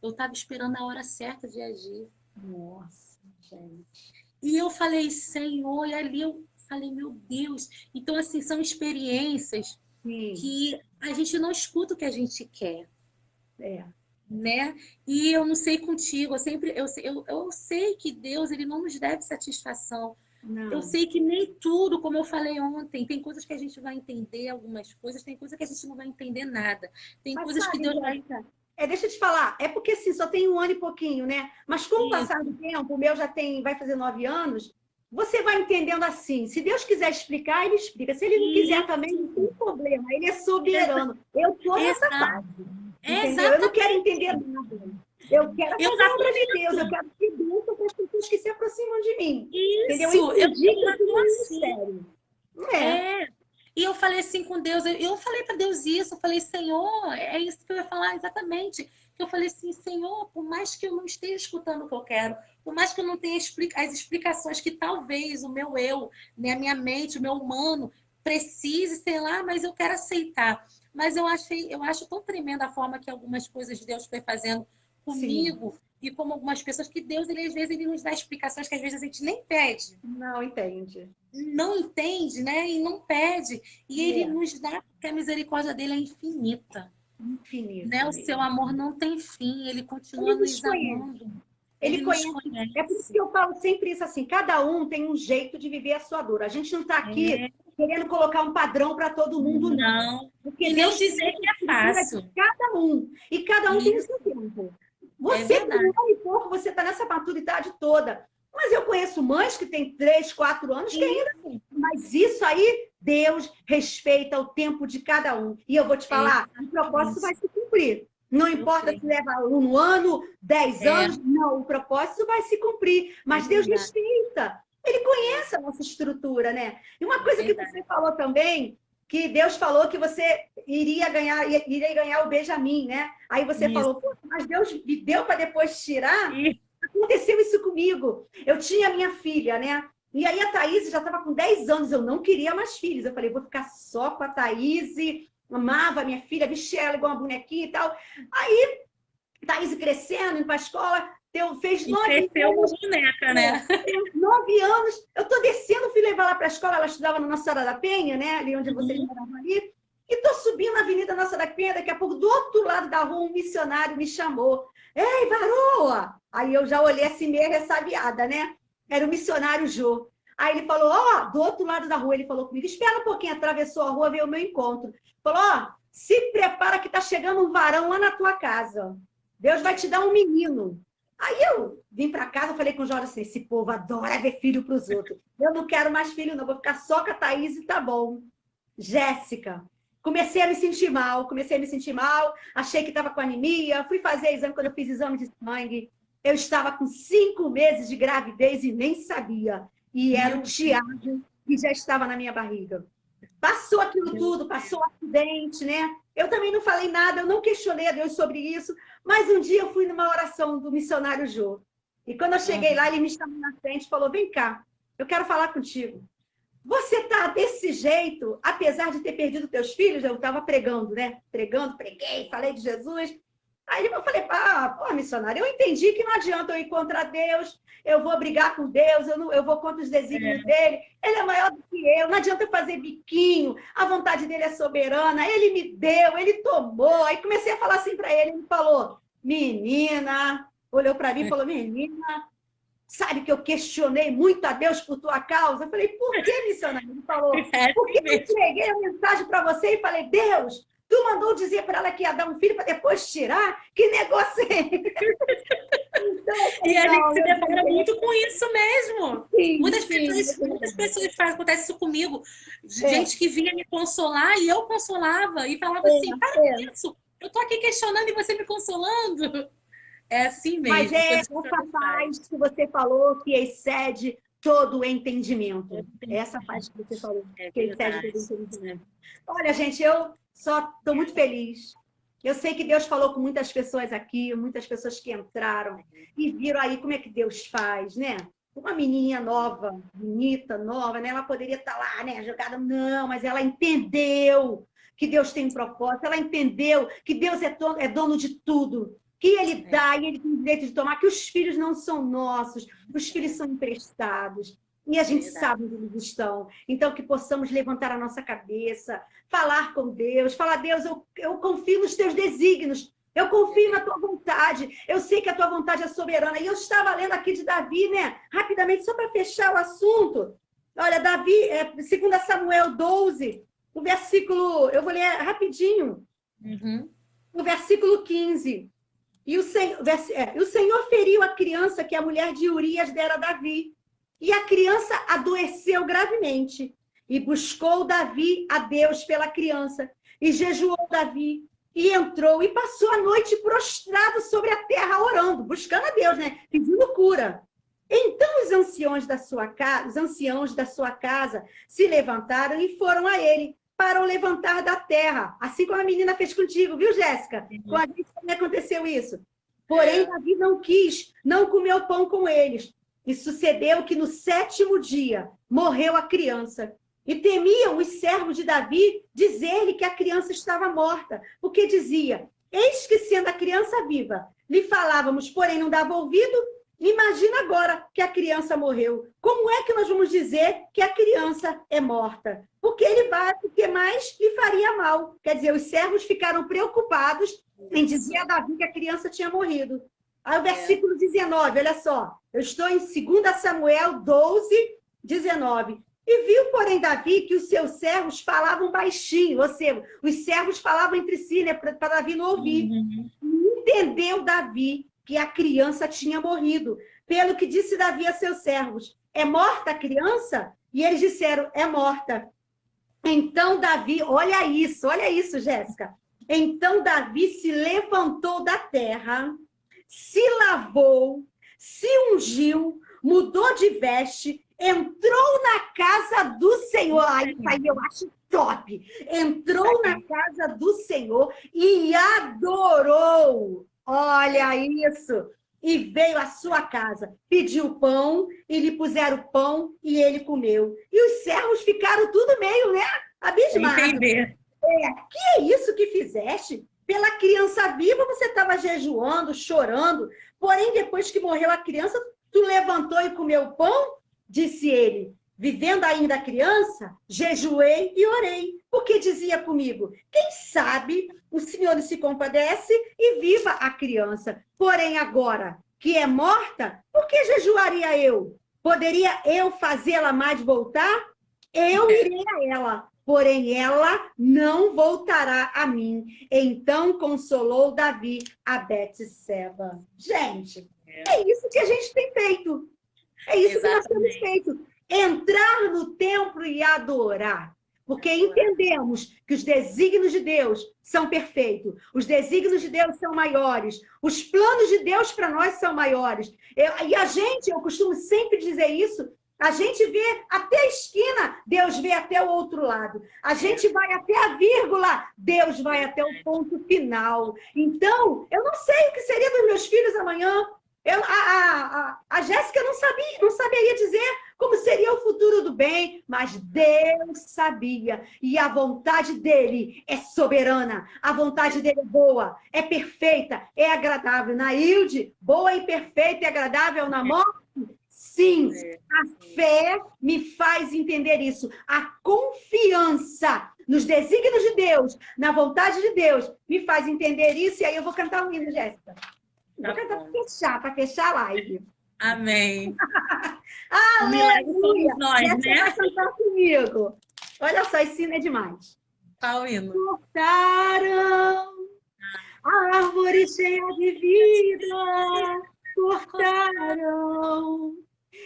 Eu estava esperando a hora certa de agir. Nossa, gente. E eu falei, Senhor, e ali eu falei, meu Deus. Então, assim, são experiências Sim, que a gente não escuta o que a gente quer, é. né? E eu não sei contigo, eu sei que Deus, ele não nos deve satisfação. Eu Não. sei que nem tudo, como eu falei ontem, tem coisas que a gente vai entender algumas coisas, tem coisas que a gente não vai entender nada. Tem Mas coisas que sabe, Deus vai... Jéssica, deixa eu te falar, é porque assim, só tem 1 ano e pouquinho, né? Mas com o Isso, passar do tempo, o meu vai fazer 9 anos, você vai entendendo assim. Se Deus quiser explicar, ele explica. Se ele não quiser também, não tem problema. Ele é soberano. Eu estou nessa exato, fase, é entendeu? Eu não quero exatamente. entender nada. Eu quero Eu fazer a obra de Deus. Eu acredito. quero que Deus para as pessoas que se aproximam de mim. Entendeu? Eu Isso, entendi que já aquilo tô é um assim. mistério. Não é? É. E eu falei assim com Deus, eu falei para Deus isso, eu falei, Senhor, é isso que eu ia falar exatamente. Que eu falei assim, Senhor, por mais que eu não esteja escutando o que eu quero, por mais que eu não tenha as explicações que talvez o meu eu, né, a minha mente, o meu humano precise, sei lá, mas eu quero aceitar. Mas eu acho tão tremenda a forma que algumas coisas Deus foi fazendo Sim. comigo e como algumas pessoas que Deus, ele às vezes ele nos dá explicações que às vezes a gente nem pede, Não entende. não entende, né? E não pede. E ele É. nos dá, porque a misericórdia dele é infinita, né? Infinita O seu mesmo. amor não tem fim, ele Ele continua nos nos conhece. amando, Ele ele nos conhece. É por isso que conhece. eu falo sempre isso assim: cada um tem um jeito de viver a sua dor. A gente não está aqui É, querendo colocar um padrão para todo mundo, não. não. Porque E nem Deus tem dizer a que é estrutura de fácil. cada um. E cada um tem o seu Isso, tempo. é Você, com 1 verdade. ano e pouco, você está nessa maturidade toda. Mas eu conheço mães que têm 3, 4 anos que ainda. Isso, Mas isso aí, Deus respeita o tempo de cada um. E eu vou te é falar: o propósito vai exatamente. se cumprir. Não Eu importa creio. se leva 1 ano, 10 É, anos, não, o propósito vai se cumprir. é Mas Deus verdade. respeita. Ele É, conhece a nossa estrutura, né? E uma é coisa que verdade. você falou também, que Deus falou que você iria ganhar o Benjamim, né? Aí você Isso. falou, pô, mas Deus me deu para depois tirar? E Aconteceu isso comigo. Eu tinha minha filha, né? E aí a Thaís já estava com 10 anos, eu não queria mais filhos. Eu falei, vou ficar só com a Thaís, amava a minha filha, vestia ela igual uma bonequinha e tal. Aí, Thaís crescendo, indo para a escola, fez e 9 cresceu uma anos. boneca, né? 9 anos, eu estou descendo, fui levar ela para a escola, ela estudava na Nossa Senhora da Penha, né? Ali onde vocês Uhum. moravam ali. E estou subindo a Avenida Nossa da Penha, daqui a pouco, do outro lado da rua, um missionário me chamou. Ei, varoa! Aí eu já olhei assim, meio ressabiada, né? Era o missionário Jô. Aí ele falou, ó, do outro lado da rua, ele falou comigo, espera um pouquinho, atravessou a rua, veio o meu encontro. Falou, ó, se prepara que tá chegando um varão lá na tua casa. Deus vai te dar um menino. Aí eu vim para casa, falei com o Jorge assim, esse povo adora ver filho para os outros. Eu não quero mais filho, não, vou ficar só com a Thaís e tá bom. Jéssica, comecei a me sentir mal, achei que estava com anemia, fui fazer exame, quando eu fiz exame de sangue, eu estava com 5 meses de gravidez e nem sabia. E era o Meu Tiago que já estava na minha barriga. Passou aquilo Deus. tudo, passou o acidente, né? Eu também não falei nada, eu não questionei a Deus sobre isso, mas um dia eu fui numa oração do missionário Jô. E quando eu cheguei lá, ele me chamou na frente e falou, vem cá, eu quero falar contigo. Você está desse jeito, apesar de ter perdido teus filhos? Eu estava pregando, né? Pregando, preguei, falei de Jesus. Aí eu falei, pô, missionário, eu entendi que não adianta eu ir contra Deus, eu vou brigar com Deus, eu vou contra os desígnios dele, ele é maior do que eu, não adianta eu fazer biquinho, a vontade dele é soberana, ele me deu, ele tomou. Aí comecei a falar assim para ele, ele falou, menina, olhou para mim e falou, menina, sabe que eu questionei muito a Deus por tua causa? Eu falei, por que, missionário? Ele falou, porque eu entreguei a mensagem para você e falei, Deus, tu mandou dizer para ela que ia dar um filho para depois tirar? Que negócio é esse? Então, E a gente se depara Deus, muito com isso mesmo. sim, Muitas pessoas fazem, acontece isso comigo. é, Gente que vinha me consolar e eu consolava e falava assim, para é. com isso, eu tô aqui questionando e você me consolando. É assim Mas mesmo, é coisas que essa Deus paz faz. que você falou que excede todo o entendimento. É É essa paz que você falou, que excede todo o verdade. entendimento. Olha, gente, eu só estou muito feliz Eu sei que Deus falou com muitas pessoas aqui, muitas pessoas que entraram e viram aí como é que Deus faz, né? Uma menininha nova, bonita, nova, né? Ela poderia estar lá, né, jogada. Não, mas ela entendeu que Deus tem um propósito, ela entendeu que Deus é dono de tudo, que Ele dá e Ele tem o direito de tomar, que os filhos não são nossos, os filhos são emprestados. E a gente sabe onde eles estão. Então, que possamos levantar a nossa cabeça, falar com Deus, falar, Deus, eu confio nos teus desígnios, eu confio na tua vontade, eu sei que a tua vontade é soberana. E eu estava lendo aqui de Davi, né? Rapidamente, só para fechar o assunto. Olha, Davi, 2 Samuel 12, o versículo, eu vou ler rapidinho, o versículo 15. E o Senhor feriu a criança que a mulher de Urias dera a Davi. E a criança adoeceu gravemente. E buscou Davi a Deus pela criança. E jejuou Davi. E entrou e passou a noite prostrado sobre a terra, orando, buscando a Deus, né? Pedindo cura. Então os anciãos da sua casa se levantaram e foram a ele para o levantar da terra. Assim como a menina fez contigo, viu, Jéssica? Com a gente também aconteceu isso. Porém, Davi não quis, não comeu pão com eles. E sucedeu que no 7º dia morreu a criança. E temiam os servos de Davi dizer-lhe que a criança estava morta, porque dizia, eis que sendo a criança viva, lhe falávamos, porém não dava ouvido, imagina agora que a criança morreu. Como é que nós vamos dizer que a criança é morta? Porque ele vai, porque mais lhe faria mal. Quer dizer, os servos ficaram preocupados em dizer a Davi que a criança tinha morrido. Aí o versículo 19, olha só. Eu estou em 2 Samuel 12, 19. E viu, porém, Davi que os seus servos falavam baixinho, ou seja, os servos falavam entre si, né, para Davi não ouvir. Entendeu Davi que a criança tinha morrido, pelo que disse Davi a seus servos, é morta a criança? E eles disseram, é morta. Então Davi, olha isso, Jéssica. Então Davi se levantou da terra, se lavou, se ungiu, mudou de veste, entrou na casa do Senhor. Aí eu acho top. Entrou na casa do Senhor e adorou. Olha isso. E veio à sua casa, pediu pão, e lhe puseram pão, e ele comeu. E os servos ficaram tudo meio, né, abismados. Entender. Que é isso que fizeste? Pela criança viva você estava jejuando, chorando, porém depois que morreu a criança, tu levantou e comeu pão? Disse ele, vivendo ainda a criança, jejuei e orei, porque dizia comigo, quem sabe o Senhor se compadece e viva a criança. Porém agora, que é morta, por que jejuaria eu? Poderia eu fazê-la mais voltar? Eu irei a ela, porém ela não voltará a mim. Então consolou Davi a Betseba. Gente, é isso que a gente tem feito. É isso que nós temos feito. Entrar no templo e adorar. Porque entendemos que os desígnios de Deus são perfeitos. Os desígnios de Deus são maiores. Os planos de Deus para nós são maiores. Eu costumo sempre dizer isso, a gente vê até a esquina, Deus vê até o outro lado. A gente vai até a vírgula, Deus vai até o ponto final. Então, eu não sei o que seria dos meus filhos amanhã. A Jéssica não saberia dizer como seria o futuro do bem, mas Deus sabia. E a vontade dele é soberana, a vontade dele é boa, é perfeita, é agradável. Nailde, boa e perfeita e agradável na morte? Sim, a fé me faz entender isso. A confiança nos desígnios de Deus, na vontade de Deus, me faz entender isso. E aí eu vou cantar um hino, Jéssica. Vou cantar para fechar a live. Amém. Aleluia! Nós, Jéssica né? vai cantar comigo. Olha só, esse hino é demais. Qual o hino? Cortaram a árvore cheia de vida, cortaram.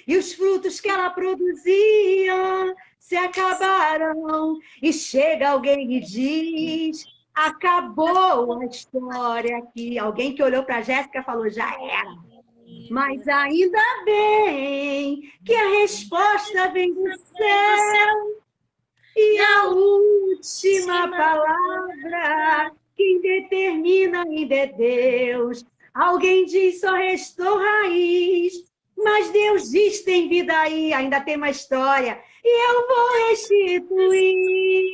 E os frutos que ela produzia se acabaram. E chega alguém e diz, acabou a história aqui. Alguém que olhou para a Jéssica falou, já era. Mas ainda bem que a resposta vem do céu. E a última palavra Quem determina ainda é Deus. Alguém diz só restou raiz, mas Deus diz tem vida aí, ainda tem uma história, e eu vou restituir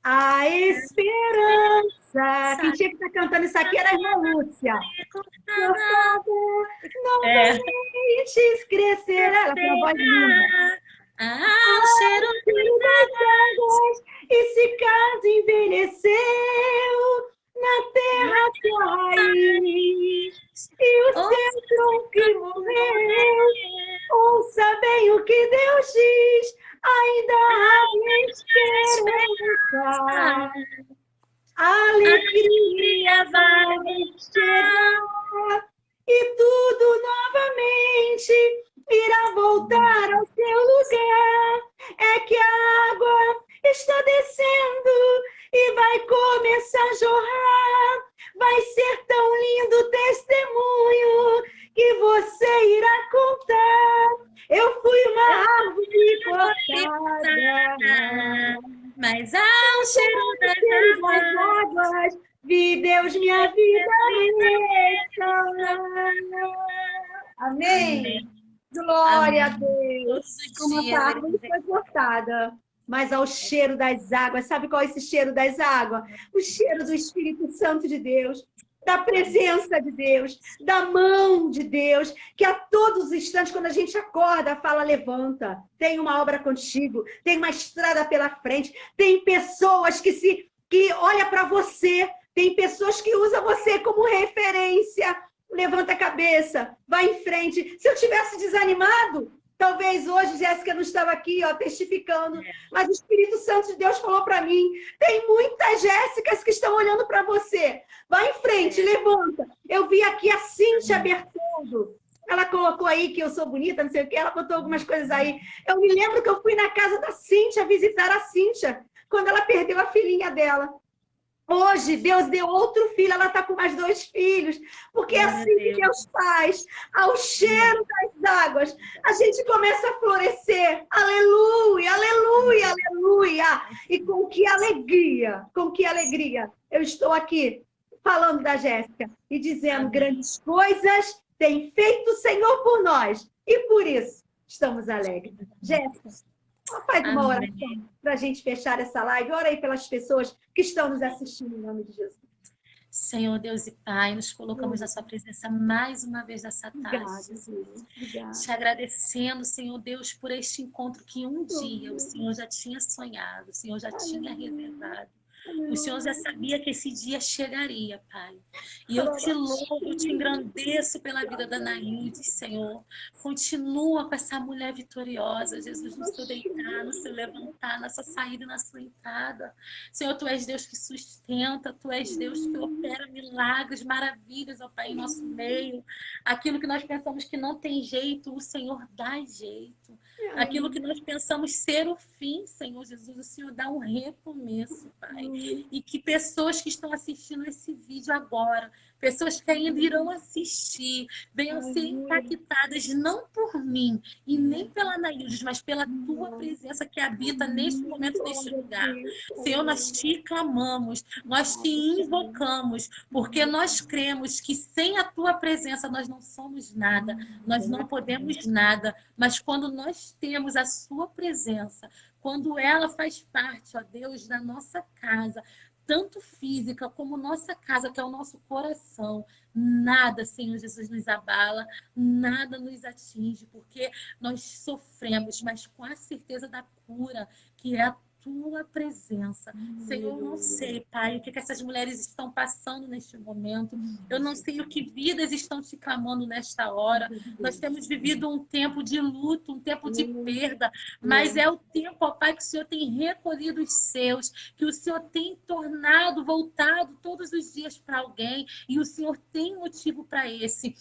a esperança. Quem tinha que estar cantando isso aqui era a irmã Lúcia. Novamente crescerá. Ela tem uma voz linda. O cheiro das águas, e se caso envelheceu na terra sua raiz, e o seu tronco morreu, ouça bem o que Deus diz, ainda há esperança, alegria vai chegar, e tudo novamente irá voltar ao seu lugar. É que a água está descendo e vai começar a jorrar. Vai ser tão lindo o testemunho que você irá contar. Eu fui uma árvore cortada, mas há o cheiro das águas, vi Deus minha vida restaurar. Amém. Glória a Deus. Como essa árvore foi cortada, mas ao cheiro das águas. Sabe qual é esse cheiro das águas? O cheiro do Espírito Santo de Deus, da presença de Deus, da mão de Deus, que a todos os instantes, quando a gente acorda, fala, levanta, tem uma obra contigo, tem uma estrada pela frente, tem pessoas que olham para você, tem pessoas que usam você como referência. Levanta a cabeça, vai em frente. Se eu tivesse desanimado, talvez hoje Jéssica não estava aqui, ó, testificando, mas o Espírito Santo de Deus falou para mim, tem muitas Jéssicas que estão olhando para você. Vai em frente, levanta. Eu vi aqui a Cíntia Bertoldo. Ela colocou aí que eu sou bonita, não sei o quê, ela botou algumas coisas aí. Eu me lembro que eu fui na casa da Cíntia visitar a Cíntia, quando ela perdeu a filhinha dela. Hoje, Deus deu outro filho, ela está com mais 2 filhos, porque é assim que Deus faz, ao cheiro das águas, a gente começa a florescer, aleluia, aleluia, aleluia, e com que alegria, eu estou aqui falando da Jéssica e dizendo grandes coisas tem feito o Senhor por nós, e por isso estamos alegres. Jéssica, faz uma oração para a gente fechar essa live. Ora aí pelas pessoas que estão nos assistindo, em nome de Jesus. Senhor Deus e Pai, nos colocamos na sua presença mais uma vez nessa tarde, Jesus. Te agradecendo, Senhor Deus, por este encontro que um dia o Senhor já tinha sonhado, o Senhor já tinha reservado. O Senhor já sabia que esse dia chegaria, Pai. E eu te louvo, eu te engrandeço pela vida da Nailde, Senhor. Continua com essa mulher vitoriosa, Jesus, no seu deitar, no seu levantar, na sua saída e na sua entrada. Senhor, Tu és Deus que sustenta, Tu és Deus que opera milagres, maravilhas, ó Pai, em nosso meio. Aquilo que nós pensamos que não tem jeito, o Senhor dá jeito. Aquilo que nós pensamos ser o fim, Senhor Jesus, o Senhor dá um recomeço, Pai. E que pessoas que estão assistindo esse vídeo agora, pessoas que ainda irão assistir, venham ser impactadas não por mim e nem pela Naildes, mas pela Tua presença que habita neste momento, neste lugar. Senhor, nós Te clamamos, nós Te invocamos, porque nós cremos que sem a Tua presença nós não somos nada, nós não podemos nada, mas quando nós temos a Sua presença, quando ela faz parte, ó Deus, da nossa casa, tanto física como nossa casa, que é o nosso coração, nada, Senhor Jesus, nos abala, nada nos atinge, porque nós sofremos, mas com a certeza da cura, que é a Tua presença. Senhor, eu não sei, Pai, o que essas mulheres estão passando neste momento. Eu não sei o que vidas estão Te clamando nesta hora. Nós temos vivido um tempo de luto, um tempo de perda, mas é o tempo, ó Pai, que o Senhor tem recolhido os seus, que o Senhor tem tornado, voltado todos os dias para alguém, e o Senhor tem motivo para isso,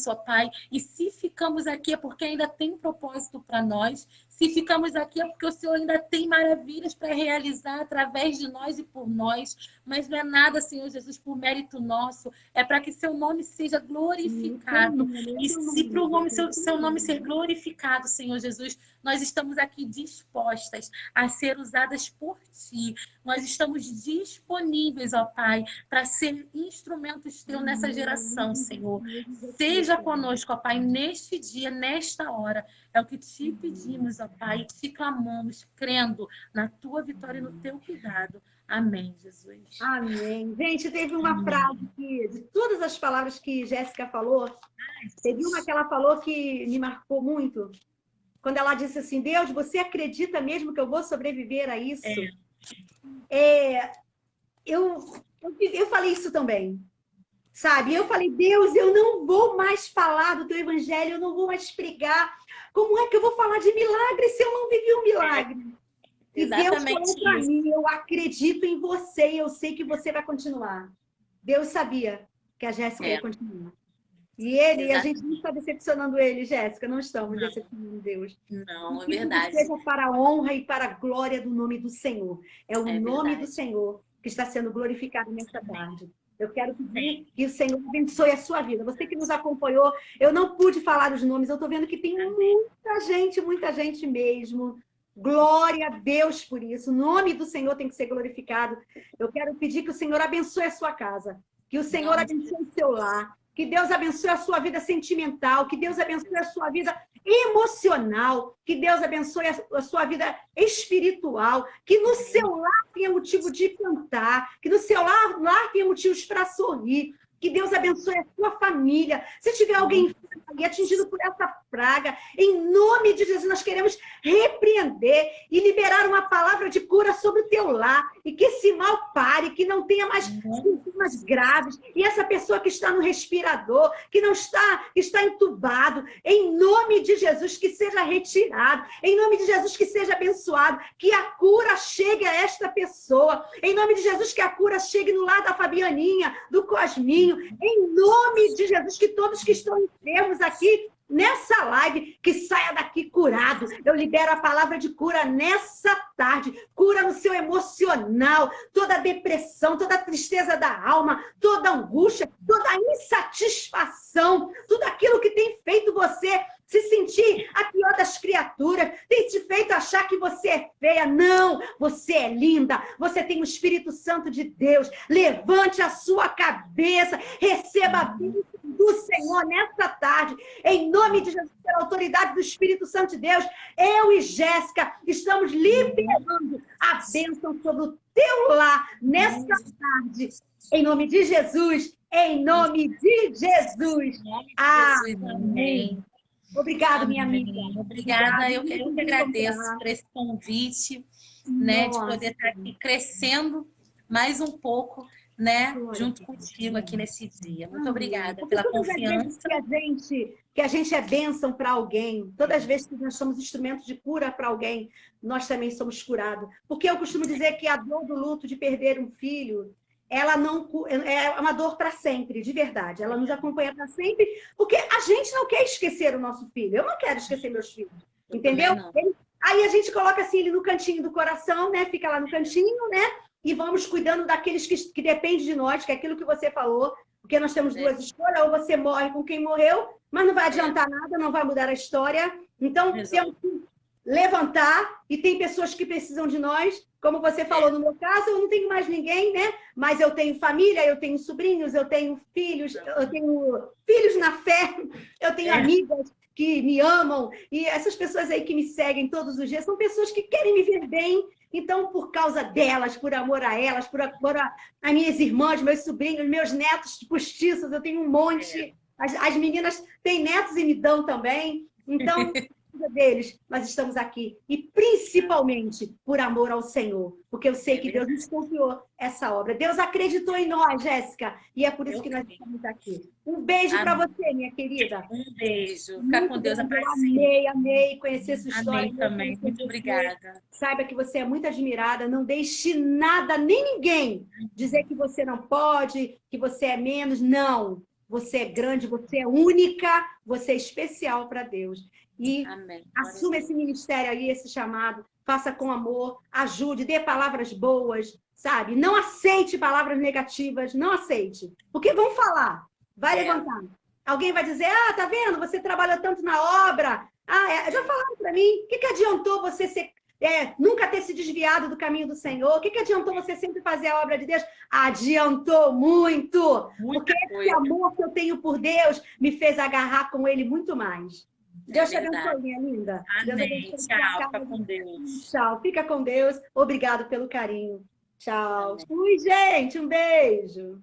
ó Pai. E se ficamos aqui é porque ainda tem propósito para nós. Se ficamos aqui é porque o Senhor ainda tem maravilhas para realizar através de nós e por nós. Mas não é nada, Senhor Jesus, por mérito nosso. É para que seu nome seja glorificado. E se para o seu nome ser glorificado, Senhor Jesus, nós estamos aqui dispostas a ser usadas por Ti. Nós estamos disponíveis, ó Pai, para ser instrumentos Teus nessa geração, Senhor. Seja conosco, ó Pai, neste dia, nesta hora. É o que Te pedimos, ó Pai, e Te clamamos, crendo na Tua vitória e no Teu cuidado. Amém, Jesus. Amém. Gente, teve uma frase que, de todas as palavras que Jéssica falou, teve uma que ela falou que me marcou muito. Quando ela disse assim, Deus, você acredita mesmo que eu vou sobreviver a isso? Eu falei isso também, sabe? Eu falei, Deus, eu não vou mais falar do teu evangelho, eu não vou mais pregar. Como é que eu vou falar de milagre se eu não vivi um milagre? E Deus falou para mim, eu acredito em você e eu sei que você vai continuar. Deus sabia que a Jéssica ia continuar. E a gente não está decepcionando ele, Jéssica, não estamos decepcionando Deus. Não, é verdade. Que seja para a honra e para a glória do nome do Senhor. É o nome do Senhor que está sendo glorificado nesta tarde. Eu quero pedir que o Senhor abençoe a sua vida. Você que nos acompanhou, eu não pude falar os nomes, eu estou vendo que tem muita gente mesmo. Glória a Deus por isso. O nome do Senhor tem que ser glorificado. Eu quero pedir que o Senhor abençoe a sua casa, que o Senhor abençoe o seu lar, que Deus abençoe a sua vida sentimental, que Deus abençoe a sua vida emocional, que Deus abençoe a sua vida espiritual, que no seu lar tenha motivo de cantar, que no seu lar tenha motivos para sorrir, que Deus abençoe a sua família. Se tiver alguém atingido por essa praga, em nome de Jesus, nós queremos repreender e liberar uma palavra de cura sobre o teu lar, e que esse mal pare, que não tenha mais sintomas graves, e essa pessoa que está no respirador, que está entubado, em nome de Jesus, que seja retirado, em nome de Jesus, que seja abençoado, que a cura chegue a esta pessoa, em nome de Jesus, que a cura chegue no lar da Fabianinha, do Cosminho, em nome de Jesus, que todos que estão enfermos aqui nessa live, que saia daqui curado. Eu libero a palavra de cura nessa tarde, cura no seu emocional, toda a depressão, toda a tristeza da alma, toda a angústia, toda a insatisfação, tudo aquilo que tem feito você se sentir a pior das criaturas, tem te feito achar que você é feia. Não, você é linda, você tem o Espírito Santo de Deus. Levante a sua cabeça, receba a bênção do Senhor nesta tarde, em nome de Jesus, pela autoridade do Espírito Santo de Deus. Eu e Jéssica estamos liberando a bênção sobre o teu lar nesta tarde, em nome de Jesus, em nome de Jesus. Amém. Obrigada, minha amiga. Obrigada. Eu que agradeço por esse convite, né, de poder estar aqui crescendo mais um pouco, né, junto contigo aqui nesse dia. Muito obrigada pela confiança. Que a gente é bênção para alguém. Todas as vezes que nós somos instrumentos de cura para alguém, nós também somos curados. Porque eu costumo dizer que a dor do luto de perder um filho, ela não é uma dor para sempre, de verdade. Ela nos acompanha para sempre, porque a gente não quer esquecer o nosso filho. Eu não quero esquecer meus filhos, entendeu? Aí a gente coloca assim ele no cantinho do coração, né? Fica lá no cantinho, né? E vamos cuidando daqueles que dependem de nós, que é aquilo que você falou, porque nós temos duas escolhas, ou você morre com quem morreu, mas não vai adiantar nada, não vai mudar a história. Então, temos que levantar, e tem pessoas que precisam de nós, como você falou, no meu caso, eu não tenho mais ninguém, né? Mas eu tenho família, eu tenho sobrinhos, eu tenho filhos na fé, eu tenho amigas que me amam, e essas pessoas aí que me seguem todos os dias são pessoas que querem me ver bem. Então, por causa delas, por amor a elas, por amor a minhas irmãs, meus sobrinhos, meus netos postiços, eu tenho um monte. As meninas têm netos e me dão também. Então, deles, nós estamos aqui. E principalmente por amor ao Senhor. Porque eu sei que Deus nos confiou essa obra. Deus acreditou em nós, Jéssica. E é por isso que nós estamos aqui. Um beijo para você, minha querida. Um beijo. Fica com Deus, amei conhecer sua história. Amei também. Muito obrigada. Saiba que você é muito admirada. Não deixe nada, nem ninguém, dizer que você não pode, que você é menos. Não. Você é grande, você é única, você é especial para Deus. E Amém. assuma esse ministério aí, esse chamado, faça com amor, ajude, dê palavras boas, sabe? Não aceite palavras negativas, não aceite. Porque vão falar, vai levantar. Alguém vai dizer, ah, tá vendo? Você trabalhou tanto na obra. Ah, já falaram para mim, o que adiantou você nunca ter se desviado do caminho do Senhor? O que adiantou você sempre fazer a obra de Deus? Adiantou muito! Porque esse amor que eu tenho por Deus me fez agarrar com Ele muito mais. Deus te abençoe, minha linda. Amém. Tchau, fica com Deus. Tchau, fica com Deus. Obrigado pelo carinho. Tchau. Fui, gente. Um beijo.